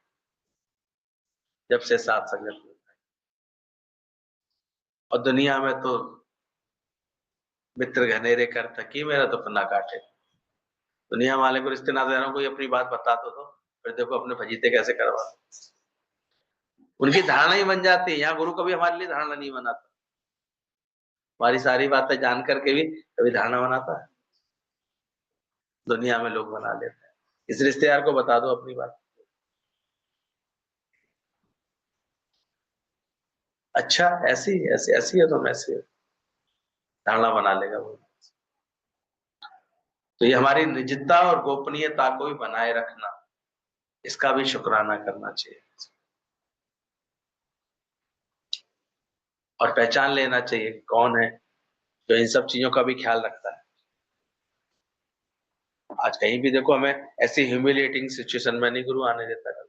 जब से साथ संगत हुई। और दुनिया में तो मित्र घनेरे कर थकी, मेरा तो पन्ना काटे। दुनिया वाले को, रिश्ते नातेदारों को अपनी बात बता दो, फिर देखो अपने फजीते कैसे करवा। उनकी धारणा ही बन जाती है। यहाँ गुरु कभी हमारे लिए धारणा नहीं बनाता, हमारी सारी बातें जान करके भी कभी धारणा बनाता है। दुनिया में लोग बना लेते हैं। इस रिश्तेदार को बता दो अपनी बात, अच्छा ऐसी ऐसी ऐसी है, तुम ऐसी हो, धारणा बना लेगा वो। तो ये हमारी निजता और गोपनीयता को भी बनाए रखना, इसका भी शुक्राना करना चाहिए। और पहचान लेना चाहिए कौन है जो इन सब चीजों का भी ख्याल रखता है। आज कहीं भी देखो, हमें ऐसी ह्यूमिलिएटिंग सिचुएशन में नहीं गुरु आने देता है,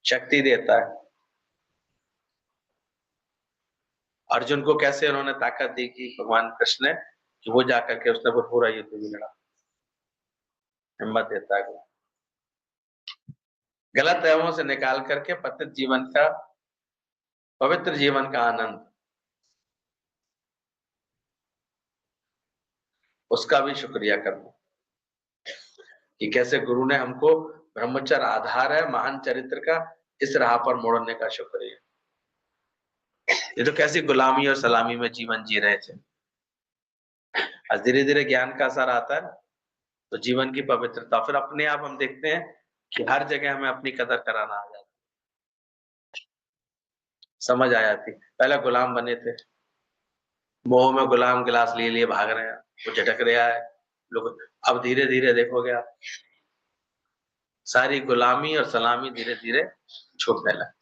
शक्ति देता है। अर्जुन को कैसे उन्होंने ताकत दी कि भगवान कृष्ण ने, कि वो जाकर के उसने पूरा युद्ध भी लड़ा, हिम्मत देता है। गलत एवं से निकाल करके पतित जीवन का, पवित्र जीवन का आनंद, उसका भी शुक्रिया करना कि कैसे गुरु ने हमको ब्रह्मचर्य आधार है महान चरित्र का, इस राह पर मोड़ने का शुक्रिया। ये तो कैसी गुलामी और सलामी में जीवन जी रहे थे। आज धीरे धीरे ज्ञान का असर आता है, तो जीवन की पवित्रता फिर अपने आप हम देखते हैं कि हर जगह हमें अपनी कदर कराना आ जाता, समझ आ जाती। पहले गुलाम बने थे, मोह में गुलाम गिलास लिए लिए भाग रहे हैं, वो झटक रहा है लोग। अब धीरे धीरे देखोगे आप, सारी गुलामी और सलामी धीरे धीरे छूटने लगी।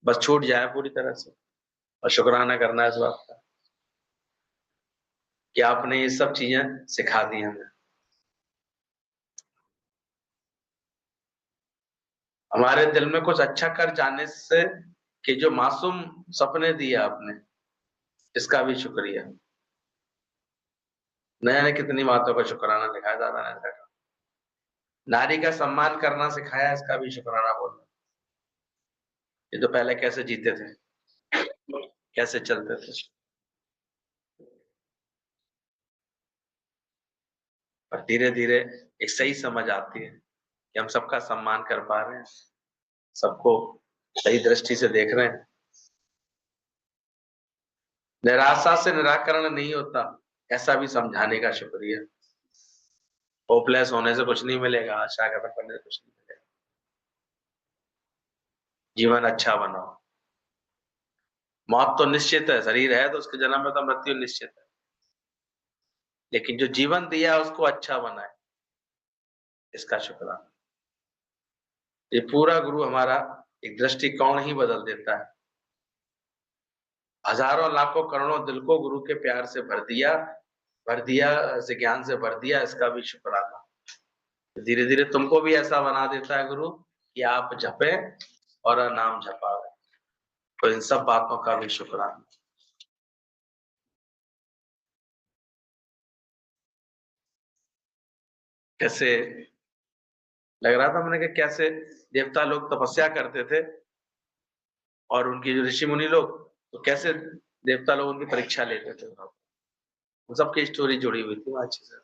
बस छूट जाए पूरी तरह से, और शुक्राना करना है इस बात का कि आपने ये सब चीजें सिखा दी हमें। हमारे दिल में कुछ अच्छा कर जाने से कि जो मासूम सपने दिए आपने, इसका भी शुक्रिया। नया कितनी बातों का शुक्राना लिखा है दादा ने देखा। नारी का सम्मान करना सिखाया, इसका भी शुक्राना बोलना। ये तो पहले कैसे जीते थे, कैसे चलते थे, पर धीरे धीरे एक सही समझ आती है कि हम सबका सम्मान कर पा रहे हैं, सबको सही दृष्टि से देख रहे हैं। निराशा से निराकरण नहीं होता, ऐसा भी समझाने का शुक्रिया। होपलेस होने से कुछ नहीं मिलेगा, आशा खत्म करने से कुछ नहीं मिलेगा। जीवन अच्छा बनाओ। मौत तो निश्चित है, शरीर है तो उसके जन्म में तो मृत्यु निश्चित है, लेकिन जो जीवन दिया उसको अच्छा बनाए, इसका शुक्राना। ये पूरा गुरु हमारा एक दृष्टिकोण ही बदल देता है। हजारों लाखों करोड़ों दिल को गुरु के प्यार से भर दिया से ज्ञान से भर दिया, इसका भी शुक्राना। धीरे धीरे तुमको भी ऐसा बना देता है गुरु कि आप जपे और नाम जपावे। तो इन सब बातों का भी शुक्राना। कैसे लग रहा था मैंने कि कैसे देवता लोग तपस्या करते थे और उनकी जो ऋषि मुनि लोग, तो कैसे देवता लोग उनकी परीक्षा लेते थे। उन सबकी स्टोरी जुड़ी हुई थी वहां अच्छी से।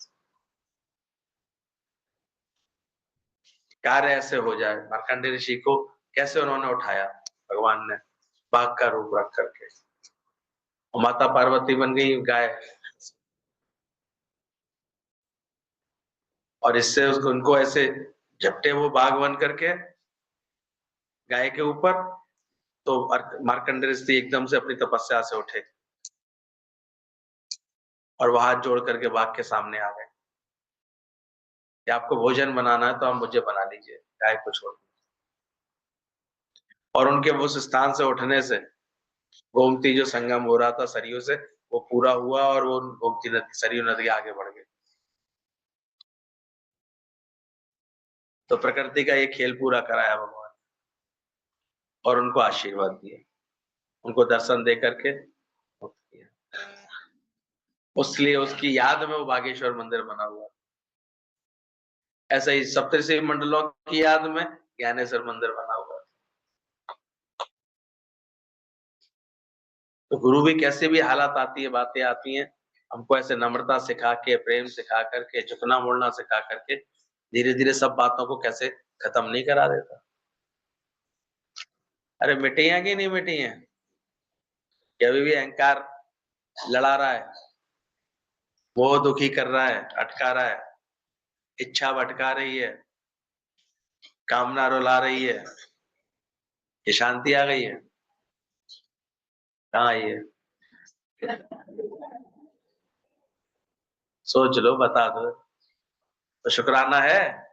कार्य ऐसे हो जाए, मार्कंडेय ऋषि को कैसे उन्होंने उठाया भगवान ने बाघ का रूप रख करके, और माता पार्वती बन गई गाय, और इससे उसको उनको ऐसे झपटे वो बाघ बन करके गाय के ऊपर। तो मार्कंडेय ऋषि एकदम से अपनी तपस्या से उठे और वो हाथ जोड़ करके बाघ के सामने आ गए कि आपको भोजन बनाना है तो आप मुझे बना लीजिए, गाय को छोड़। और उनके उस स्थान से उठने से गोमती जो संगम हो रहा था सरयू से, वो पूरा हुआ और वो गोमती नदी सरयू नदी आगे बढ़ गई। तो प्रकृति का ये खेल पूरा कराया भगवान और उनको आशीर्वाद दिए, उनको दर्शन दे करके मुक्त किया। उसलिए उसकी याद में वो बागेश्वर मंदिर बना हुआ। ऐसा ही सप्तऋषि मंडलों की याद में ज्ञानेश्वर मंदिर बना हुआ। तो गुरु भी कैसे भी हालात आती है, बातें आती हैं, हमको ऐसे नम्रता सिखा के, प्रेम सिखा करके, झुकना मोड़ना सिखा करके धीरे धीरे सब बातों को कैसे खत्म नहीं करा देता। अरे मिटी है कि नहीं मिटी है, कि अभी भी अहंकार लड़ा रहा है, वो दुखी कर रहा है, अटका रहा है, इच्छा भटका रही है, कामना रुला रही है। ये शांति आ गई है? कहाँ आई है? सोच लो, बता दो। तो शुक्राना है।